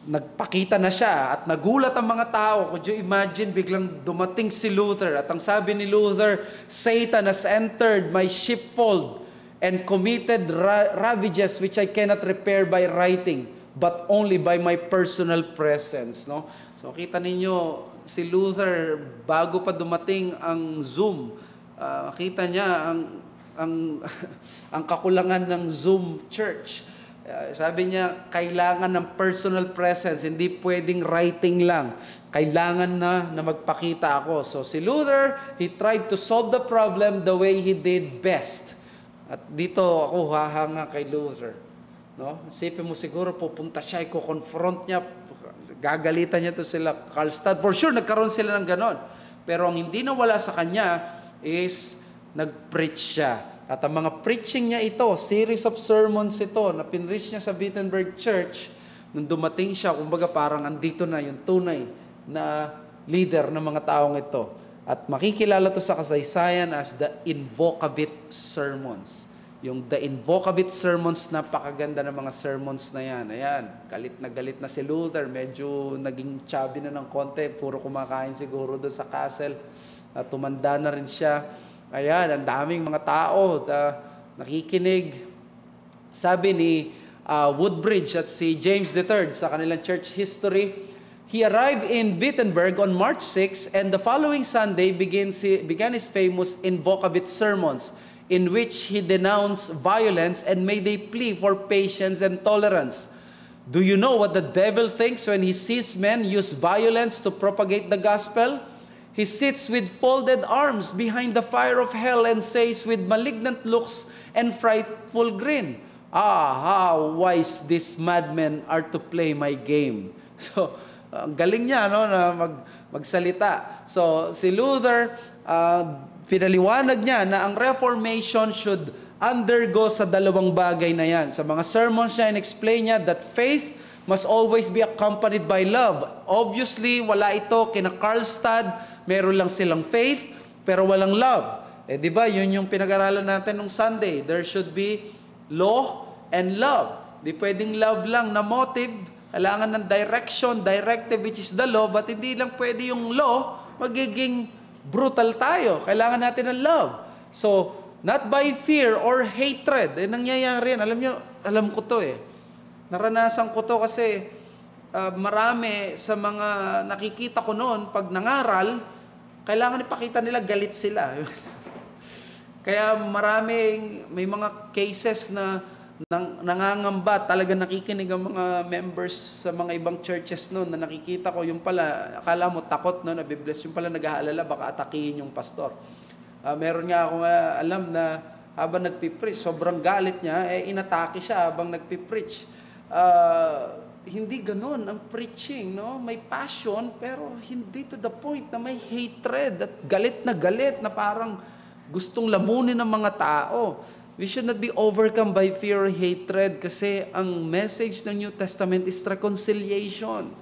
nagpakita na siya at nagulat ang mga tao. Could you imagine, biglang dumating si Luther at ang sabi ni Luther, Satan has entered my sheepfold and committed ravages which I cannot repair by writing, but only by my personal presence. No? So kita ninyo, si Luther, bago pa dumating ang Zoom, makita niya ang kakulangan ng Zoom church. Sabi niya, kailangan ng personal presence, hindi pwedeng writing lang. Kailangan na magpakita ako. So si Luther, he tried to solve the problem the way he did best. At dito ako hahanga kay Luther. No? Isipin mo siguro, pupunta siya, i-confront niya, gagalitan niya to sila Karlstad. For sure, nagkaroon sila ng ganon. Pero ang hindi nawala sa kanya is nag-preach siya. At ang mga preaching niya ito, series of sermons ito, na pinreach niya sa Wittenberg Church, nung dumating siya, kumbaga parang andito na yung tunay na leader ng mga taong ito. At makikilala to sa kasaysayan as the Invocavit Sermons. Yung The Invocavit Sermons, napakaganda ng mga sermons na yan. Ayan, galit na si Luther. Medyo naging chubby na ng konti. Puro kumakain siguro doon sa castle. At tumanda na rin siya. Ayan, ang daming mga tao nakikinig. Sabi ni Woodbridge at si James III sa kanilang church history, he arrived in Wittenberg on March 6 and the following Sunday began his famous Invocavit Sermons, in which he denounced violence and made a plea for patience and tolerance. Do you know what the devil thinks when he sees men use violence to propagate the gospel? He sits with folded arms behind the fire of hell and says with malignant looks and frightful grin, how wise these madmen are to play my game. So, ang galing niya, no, na magsalita. So, si Luther, pinaliwanag niya na ang Reformation should undergo sa dalawang bagay na yan. Sa mga sermons niya, in-explain niya that faith must always be accompanied by love. Obviously, wala ito. Kina Karlstad, meron lang silang faith, pero walang love. Di ba, yun yung pinag-aralan natin nung Sunday. There should be law and love. Di pwedeng love lang na motive. Kailangan ng directive, which is the law, but hindi lang pwede yung law, magiging brutal tayo. Kailangan natin ng love. So, not by fear or hatred. Nangyayari yan. Alam ko to Naranasan ko to kasi marami sa mga nakikita ko noon, pag nangaral, kailangan ipakita nila galit sila. Kaya may mga cases na nangangamba, talaga nakikinig ang mga members sa mga ibang churches noon na nakikita ko, yung pala, akala mo takot, no, nabibless, yung pala nag-aalala, baka atakihin yung pastor. Meron nga akong alam na habang nagpipreach, sobrang galit niya, inatake siya habang nagpipreach. Hindi ganun ang preaching, no? May passion, pero hindi to the point na may hatred at galit na parang gustong lamunin ng mga tao. We should not be overcome by fear or hatred kasi ang message ng New Testament is reconciliation.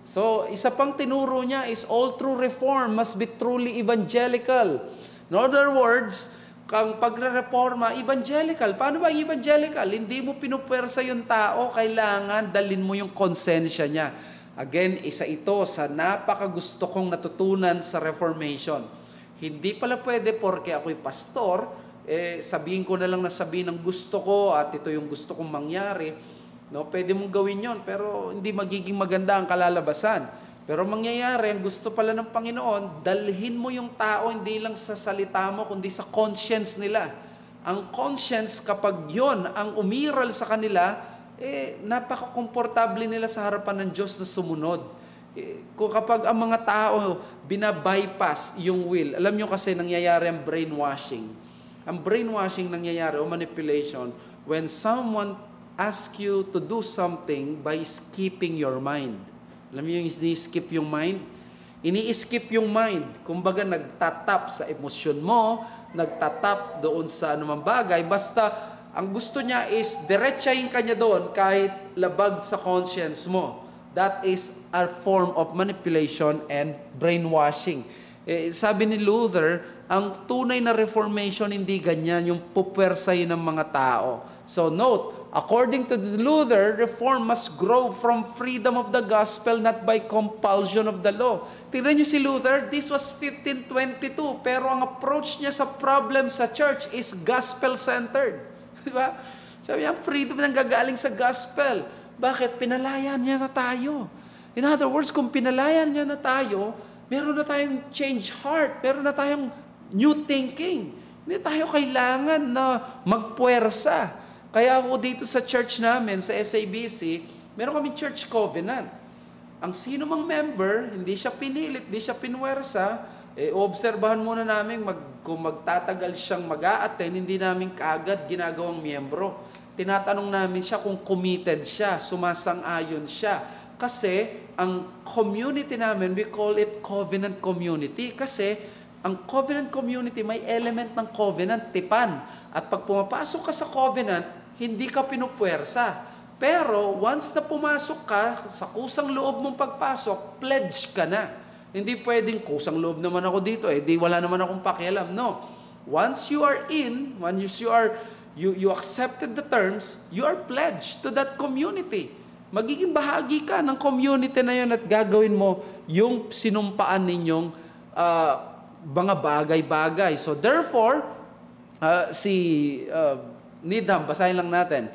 So, isa pang tinuro niya is all true reform must be truly evangelical. In other words, kang pagre-reforma, evangelical. Paano ba evangelical? Hindi mo pinupwersa yung tao, kailangan dalin mo yung konsensya niya. Again, isa ito sa napakagusto kong natutunan sa Reformation. Hindi pala pwede porke ako'y pastor, sabihin ko na lang na sabihin ng gusto ko at ito yung gusto kong mangyari. No, pwede mong gawin yon, pero hindi magiging maganda ang kalalabasan. Pero mangyayari, ang gusto pala ng Panginoon, dalhin mo yung tao hindi lang sa salita mo, kundi sa conscience nila. Ang conscience, kapag yon ang umiral sa kanila, napaka-komportable nila sa harapan ng Diyos na sumunod. Kung kapag ang mga tao binabypass yung will, alam nyo kasi nangyayari ang brainwashing. Ang brainwashing nangyayari o manipulation when someone asks you to do something by skipping your mind. Alam niyo yung ini-skip yung mind? Ini-skip yung mind. Kumbaga nagtatap sa emosyon mo, nagtatap doon sa anumang bagay. Basta ang gusto niya is diretsahin ka niya doon kahit labag sa conscience mo. That is a form of manipulation and brainwashing. Sabi ni Luther, ang tunay na reformation hindi ganyan, yung pupwersahin ng mga tao. So note, according to Luther, reform must grow from freedom of the gospel, not by compulsion of the law. Tingnan niyo si Luther, this was 1522, pero ang approach niya sa problem sa church is gospel-centered. Diba? Sabi niya, freedom nang gagaling sa gospel. Bakit? Pinalayan niya na tayo. In other words, kung pinalayan niya na tayo, meron na tayong change heart, meron na tayong new thinking. Hindi tayo kailangan na magpuwersa. Kaya ako dito sa church namin, sa SABC, meron kami church covenant. Ang sino mang member, hindi siya pinilit, hindi siya pinwersa, obserbahan muna namin kung magtatagal siyang mag-a-attend, hindi namin kaagad ginagawang miyembro. Tinatanong namin siya kung committed siya, sumasang-ayon siya. Kasi ang community namin, we call it covenant community. Kasi ang covenant community, may element ng covenant, tipan. At pag pumapasok ka sa covenant, hindi ka pinupwersa. Pero once na pumasok ka, sa kusang loob mong pagpasok, pledge ka na. Hindi pwedeng kusang loob naman ako dito, di wala naman akong pakialam. No. Once you are in, once you accepted the terms, you are pledged to that community. Magiging bahagi ka ng community na yun at gagawin mo yung sinumpaan ninyong mga bagay-bagay. So therefore, Needham, basahin lang natin.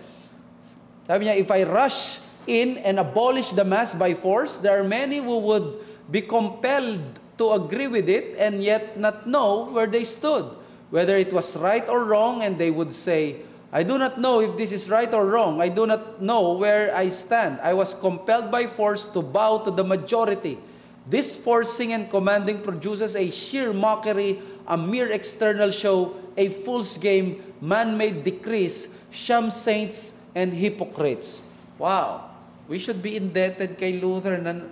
Sabi niya, if I rush in and abolish the mass by force, there are many who would be compelled to agree with it and yet not know where they stood, whether it was right or wrong, and they would say, I do not know if this is right or wrong. I do not know where I stand. I was compelled by force to bow to the majority. This forcing and commanding produces a sheer mockery, a mere external show, a fool's game, man-made decrees, sham saints, and hypocrites. Wow! We should be indebted kay Luther na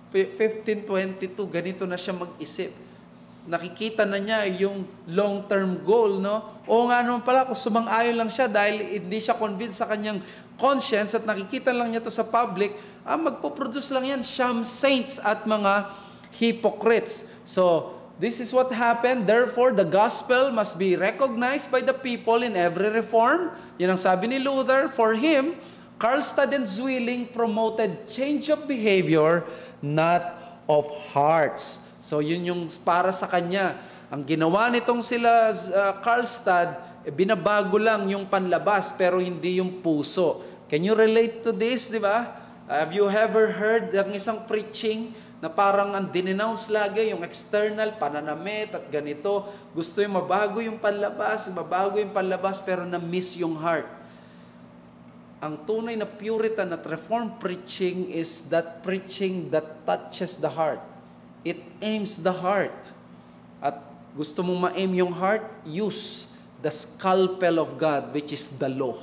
1522, ganito na siya mag-isip. Nakikita na niya yung long-term goal, no? O nga naman pala, kung sumang-ayon lang siya dahil hindi siya convinced sa kanyang conscience at nakikita lang niya to sa public, magpo-produce lang yan sham saints at mga hypocrites. So, this is what happened. Therefore, the gospel must be recognized by the people in every reform. Yan ang sabi ni Luther. For him, Karlstadt and Zwilling promoted change of behavior, not of hearts. So yun yung para sa kanya. Ang ginawa nitong sila Karlstadt, binabago lang yung panlabas pero hindi yung puso. Can you relate to this, di ba? Have you ever heard ng isang preaching na parang ang dinenounce lagi yung external, pananamit at ganito. Gusto yung mabago yung panlabas pero na-miss yung heart. Ang tunay na Puritan at Reformed preaching is that preaching that touches the heart. It aims the heart. At gusto mong ma-aim yung heart, use the scalpel of God, which is the law.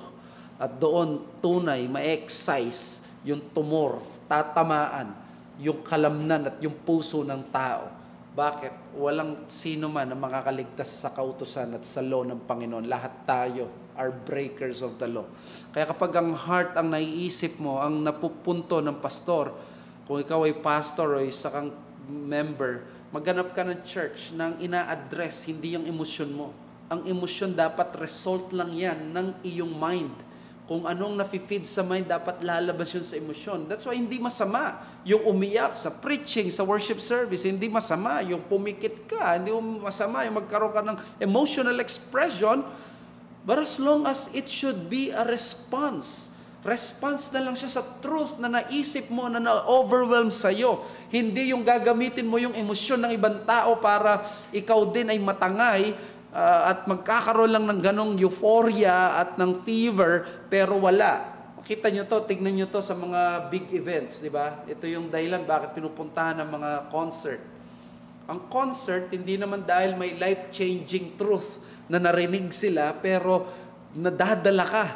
At doon, tunay, ma-excise yung tumor, tatamaan, yung kalamnan at yung puso ng tao. Bakit? Walang sino man ang makakaligtas sa kautusan at sa law ng Panginoon. Lahat tayo are breakers of the law. Kaya kapag ang heart ang naiisip mo, ang napupunto ng pastor, kung ikaw ay pastor o isa kang member, maghanap ka ng church na ang ina-address, hindi yung emosyon mo. Ang emosyon dapat result lang yan ng iyong mind. Kung anong nafe-feed sa mind, dapat lalabas yun sa emosyon. That's why hindi masama yung umiyak sa preaching, sa worship service. Hindi masama yung pumikit ka. Hindi masama yung magkaroon ka ng emotional expression. But as long as it should be a response. Response na lang siya sa truth na naisip mo, na na-overwhelm sa'yo. Hindi yung gagamitin mo yung emosyon ng ibang tao para ikaw din ay matangay at magkakaroon lang ng ganong euphoria at ng fever, pero wala. Makita nyo to, tignan nyo to sa mga big events, di ba? Ito yung dahilan bakit pinupuntahan ng mga concert. Ang concert, hindi naman dahil may life-changing truth na narinig sila, pero nadadala ka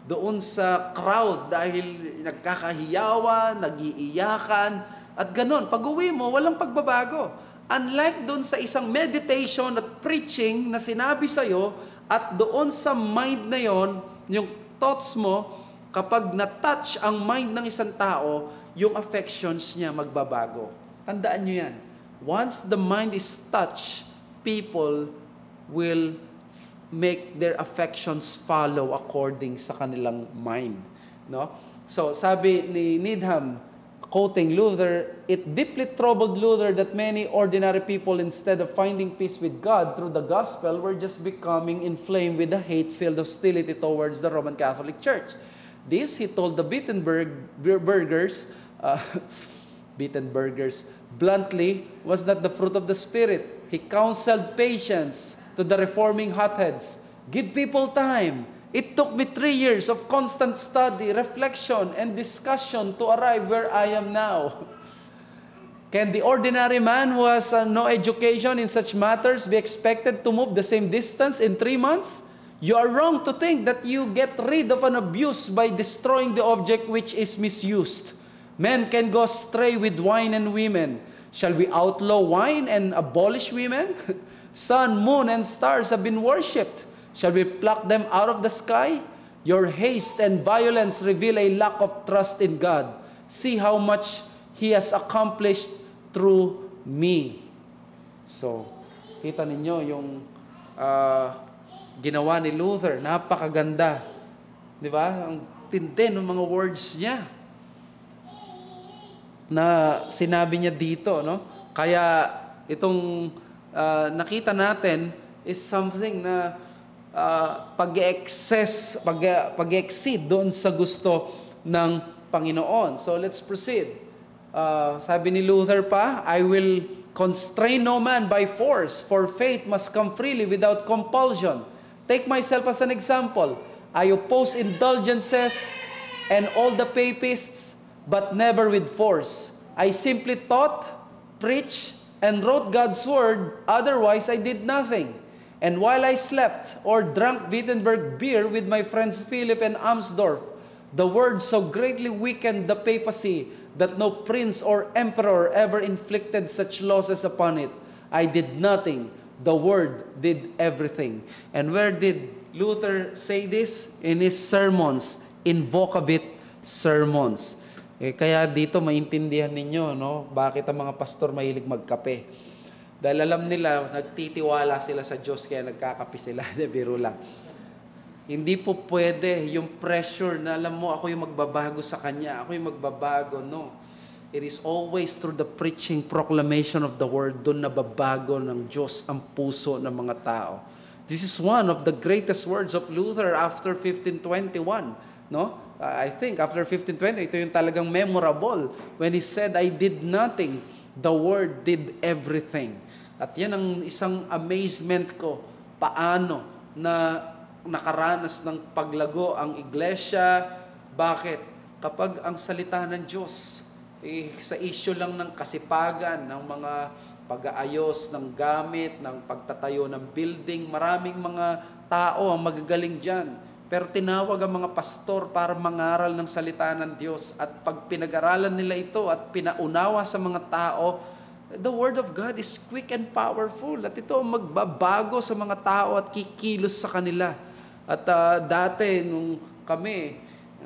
doon sa crowd dahil nagkakahiyawan, nagiiyakan, at ganon. Pag uwi mo, walang pagbabago. Unlike doon sa isang meditation at preaching na sinabi sa'yo, at doon sa mind na yon, yung thoughts mo, kapag na-touch ang mind ng isang tao, yung affections niya magbabago. Tandaan nyo yan. Once the mind is touched, people will make their affections follow according sa kanilang mind. No? So, sabi ni Needham, quoting Luther, it deeply troubled Luther that many ordinary people, instead of finding peace with God through the gospel, were just becoming inflamed with a hate-filled hostility towards the Roman Catholic Church. This, he told the Wittenbergers, bluntly, was not the fruit of the Spirit. He counseled patience to the reforming hotheads. Give people time. It took me 3 years of constant study, reflection, and discussion to arrive where I am now. Can the ordinary man who has no education in such matters be expected to move the same distance in 3 months? You are wrong to think that you get rid of an abuse by destroying the object which is misused. Men can go astray with wine and women. Shall we outlaw wine and abolish women? Sun, moon, and stars have been worshipped. Shall we pluck them out of the sky? Your haste and violence reveal a lack of trust in God. See how much He has accomplished through me. So, kita ninyo yung ginawa ni Luther. Napakaganda. Di ba? Ang tindi ng mga words niya na sinabi niya dito. No? Kaya itong nakita natin is something na pag-exceed doon sa gusto ng Panginoon. So let's proceed. Sabi ni Luther pa, I will constrain no man by force, for faith must come freely without compulsion. Take myself as an example. I oppose indulgences and all the papists, but never with force. I simply taught preached and wrote God's word, otherwise I did nothing. And while I slept or drank Wittenberg beer with my friends Philip and Amsdorf, the word so greatly weakened the papacy that no prince or emperor ever inflicted such losses upon it. I did nothing. The word did everything. And where did Luther say this? In his sermons, in Vocabit sermons. Kaya dito maintindihan ninyo, no? Bakit ang mga pastor mahilig magkape. Dahil alam nila, nagtitiwala sila sa Diyos, kaya nagkakape sila. Biro lang. Hindi po pwede yung pressure na alam mo, ako yung magbabago sa Kanya, ako yung magbabago. No. It is always through the preaching, proclamation of the Word, doon nababago ng Diyos ang puso ng mga tao. This is one of the greatest words of Luther after 1521. No? I think after 1520, ito yung talagang memorable when he said, I did nothing, the Word did everything. At yan ang isang amazement ko, paano na nakaranas ng paglago ang iglesia. Bakit? Kapag ang salita ng Diyos, sa issue lang ng kasipagan, ng mga pag-aayos ng gamit, ng pagtatayo ng building, maraming mga tao ang magagaling dyan. Pero tinawag ang mga pastor para mangaral ng salita ng Diyos. At pag pinag-aralan nila ito at pinaunawa sa mga tao, the Word of God is quick and powerful. At ito magbabago sa mga tao at kikilos sa kanila. At dati, nung kami,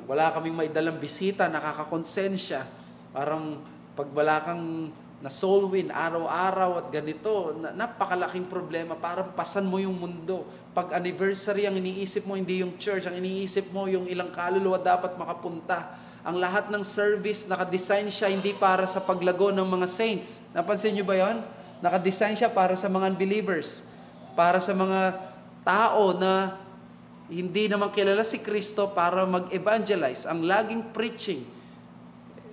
wala kaming may dalang bisita, nakakakonsensya. Parang pag wala kang na soul win, araw-araw at ganito, napakalaking problema. Parang pasan mo yung mundo. Pag anniversary, ang iniisip mo hindi yung church, ang iniisip mo yung ilang kaluluwa dapat makapunta. Ang lahat ng service, nakadesign siya hindi para sa paglago ng mga saints. Napansin nyo ba yon? Nakadesign siya para sa mga unbelievers. Para sa mga tao na hindi naman kilala si Kristo para mag-evangelize. Ang laging preaching.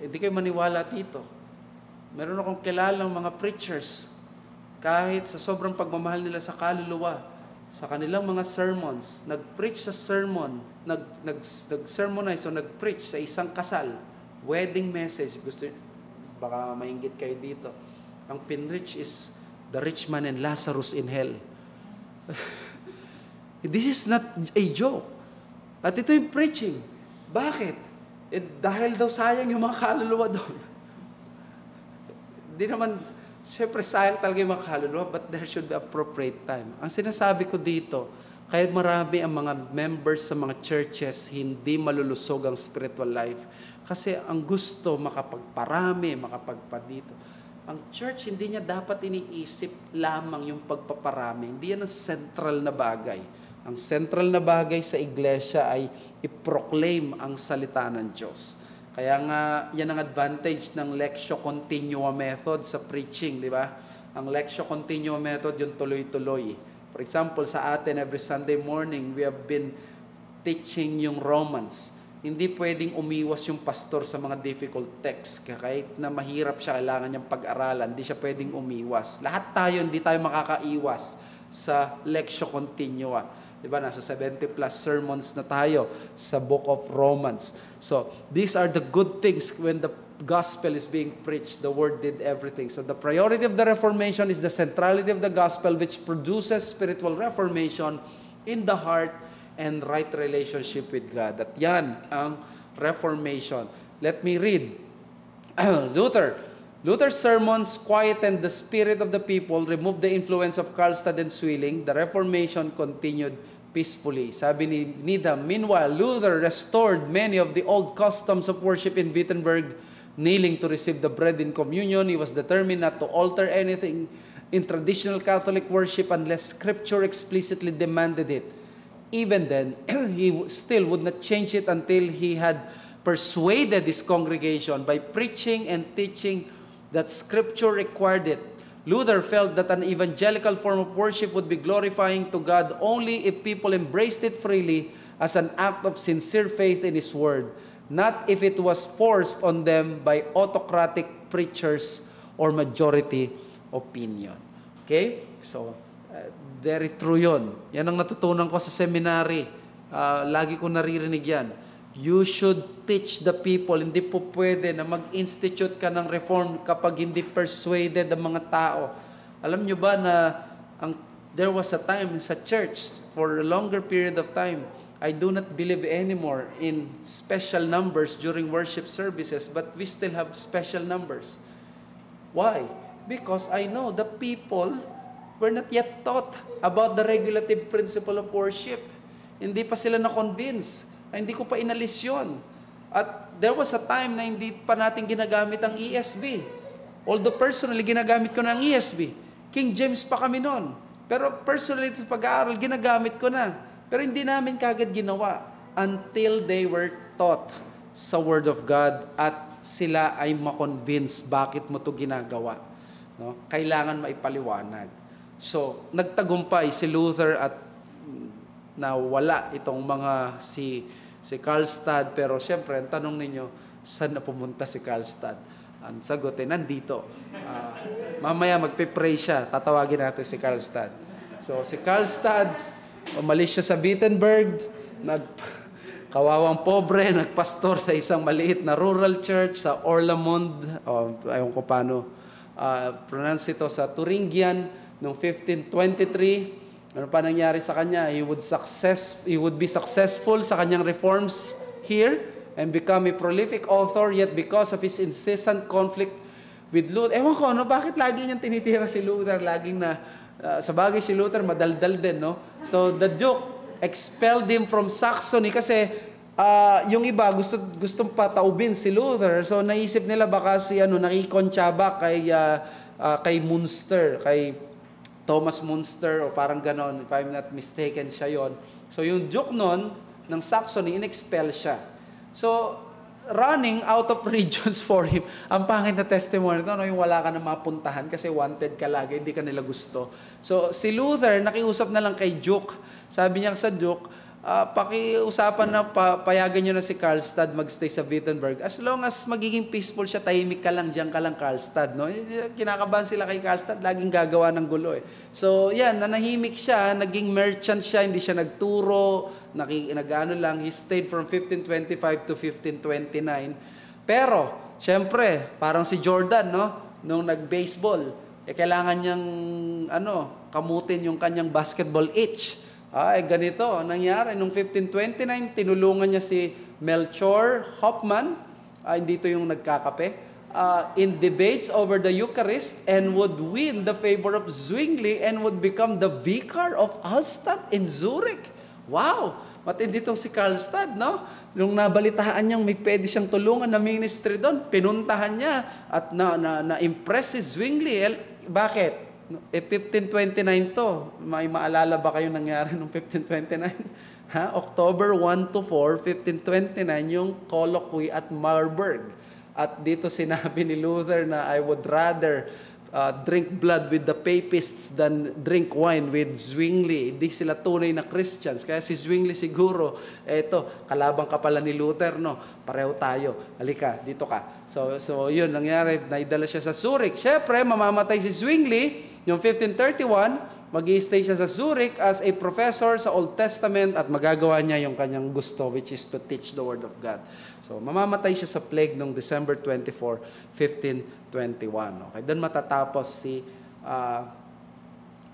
Hindi kayo maniwala dito. Meron akong kilalang mga preachers, kahit sa sobrang pagmamahal nila sa kaluluwa, sa kanilang mga sermons, nag-preach sa sermon, nag-sermonize o nag-preach sa isang kasal, wedding message. Baka mainggit kayo dito. Ang pinrich is the rich man and Lazarus in hell. This is not a joke. At ito yung preaching. Bakit? Dahil daw sayang yung mga kaluluwa doon. Di naman, syempre sayang talaga yung mga kaluluwa, but there should be appropriate time. Ang sinasabi ko dito, kahit marami ang mga members sa mga churches, hindi malulusog ang spiritual life. Kasi ang gusto, makapagparami, makapagpadito. Ang church, hindi niya dapat iniisip lamang yung pagpaparami. Hindi yan ang central na bagay. Ang central na bagay sa iglesia ay i-proclaim ang salita ng Diyos. Kaya nga, yan ang advantage ng Lectio Continua method sa preaching, di ba? Ang Lectio Continua method, yung tuloy-tuloy. For example, sa atin, every Sunday morning, we have been teaching yung Romans. Hindi pwedeng umiwas yung pastor sa mga difficult texts. Kahit na mahirap siya, kailangan niyang pag-aralan, hindi siya pwedeng umiwas. Lahat tayo, hindi tayo makakaiwas sa Lectio Continua. Diba? Nasa 70 plus sermons na tayo sa book of Romans. So, these are the good things when the gospel is being preached. The word did everything. So, the priority of the Reformation is the centrality of the gospel which produces spiritual reformation in the heart and right relationship with God. At yan ang Reformation. Let me read. Luther's sermons quietened the spirit of the people, removed the influence of Karlstadt and Zwilling. The Reformation continued peacefully. Sabi ni Needham, meanwhile, Luther restored many of the old customs of worship in Wittenberg, kneeling to receive the bread in communion. He was determined not to alter anything in traditional Catholic worship unless Scripture explicitly demanded it. Even then, he still would not change it until he had persuaded his congregation by preaching and teaching that Scripture required it. Luther felt that an evangelical form of worship would be glorifying to God only if people embraced it freely as an act of sincere faith in His Word, not if it was forced on them by autocratic preachers or majority opinion. Okay? So, very true yun. Yan ang natutunan ko sa seminary. Lagi ko naririnig yan. You should teach the people. Hindi po pwede na mag-institute ka ng reform kapag hindi persuaded ang mga tao. Alam nyo ba na there was a time sa church, for a longer period of time, I do not believe anymore in special numbers during worship services, but we still have special numbers. Why? Because I know the people were not yet taught about the regulative principle of worship. Hindi pa sila na-convince. Hindi ko pa inalis yun. At there was a time na hindi pa natin ginagamit ang ESV. Although personally, ginagamit ko na ang ESV. King James pa kami noon. Pero personally, sa pag-aaral, ginagamit ko na. Pero hindi namin kagad ginawa until they were taught sa Word of God at sila ay makonvince bakit mo to ginagawa. No? Kailangan maipaliwanag. So, nagtagumpay si Luther at nawala itong mga si Karlstad, pero siyempre, ang tanong ninyo, saan na pumunta si Karlstad? Ang sagot ay nandito. Mamaya magpe-pray siya, tatawagin natin si Karlstad. So, si Karlstad, umalis siya sa Wittenberg, kawawang pobre, nagpastor sa isang maliit na rural church sa Orlamond, ayaw ko paano pronounce ito, sa Thuringian, noong 1523. Ano pa nangyari sa kanya? He would be successful sa kanyang reforms here and become a prolific author, yet because of his incessant conflict with Luther. Ewan ko, no? Bakit lagi niyang tinitira si Luther? Laging na, sa bagay si Luther, madaldal din, no? So the Duke expelled him from Saxony kasi yung iba gustong pataubin si Luther. So naisip nila baka si nakikontsaba kay Münster, kay Thomas Münster o parang ganon, if I'm not mistaken, siya yon. So yung Duke nun, ng Saxony, in-expel siya. So, running out of regions for him. Ang pangit na testimony ito, yung wala ka na mapuntahan kasi wanted ka lagi, hindi ka nila gusto. So, si Luther, nakiusap na lang kay Duke. Sabi niya sa Duke, pakiusapan na, payagan nyo na si Karlstad magstay sa Wittenberg. As long as magiging peaceful siya, tahimik ka lang, diyan ka lang Karlstad. No? Kinakabahan sila kay Karlstad, laging gagawa ng gulo eh. So, yan, nanahimik siya, naging merchant siya, hindi siya nagturo, nag-ano lang, he stayed from 1525 to 1529. Pero, syempre, parang si Jordan, no? Nung nag-baseball, kailangan niyang, kamutin yung kanyang basketball itch. Ganito, nangyari. Noong 1529, tinulungan niya si Melchior Hoffman, dito yung nagkakape, in debates over the Eucharist and would win the favor of Zwingli and would become the vicar of Alstadt in Zurich. Wow! Matindi itong si Karlstad, no? Nung nabalitaan niyang may pwede siyang tulungan na ministry doon, pinuntahan niya at na-impress si Zwingli. Bakit? 1529 to. May maalala ba kayo nangyari noong 1529? October 1 to 4, 1529, yung colloquy at Marburg. At dito sinabi ni Luther na I would rather drink blood with the papists than drink wine with Zwingli. Hindi sila tunay na Christians. Kaya si Zwingli siguro, kalabang ka pala ni Luther, no? Pareho tayo. Halika, dito ka. So yun, nangyari, naidala siya sa Zurich. Siyempre, mamamatay si Zwingli. Yung 1531, mag-i-stay siya sa Zurich as a professor sa Old Testament at magagawa niya yung kanyang gusto, which is to teach the Word of God. So, mamamatay siya sa plague noong December 24, 1521. Okay, doon matatapos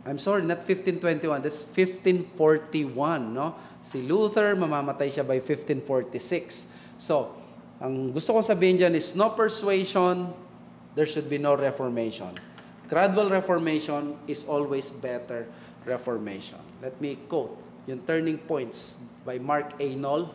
I'm sorry, not 1521, that's 1541, no? Si Luther, mamamatay siya by 1546. So, ang gusto kong sabihin dyan is no persuasion, there should be no reformation. Gradual reformation is always better reformation. Let me quote yung Turning Points by Mark A. Knoll.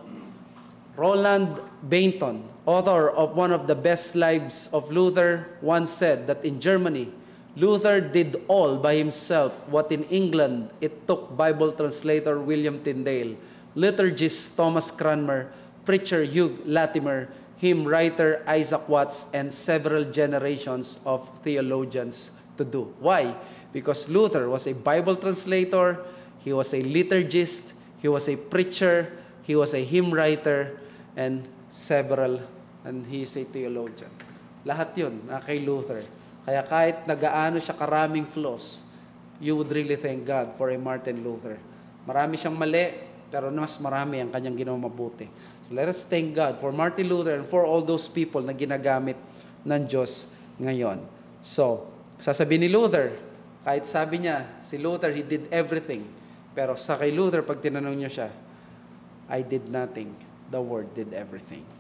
Roland Bainton, author of one of the best lives of Luther, once said that in Germany, Luther did all by himself what in England it took Bible translator William Tyndale, liturgist Thomas Cranmer, preacher Hugh Latimer, hymn writer Isaac Watts, and several generations of theologians to do. Why? Because Luther was a Bible translator, he was a liturgist, he was a preacher, he was a hymn writer, and he is a theologian. Lahat yun kay Luther. Kaya kahit nagaano siya karaming flaws, you would really thank God for a Martin Luther. Marami siyang mali, pero mas marami ang kanyang ginawa mabuti. So let us thank God for Martin Luther and for all those people na ginagamit ng Diyos ngayon. So, sasabihin ni Luther, kahit sabi niya, si Luther, he did everything. Pero sa kay Luther, pag tinanong niyo siya, I did nothing. The Word did everything.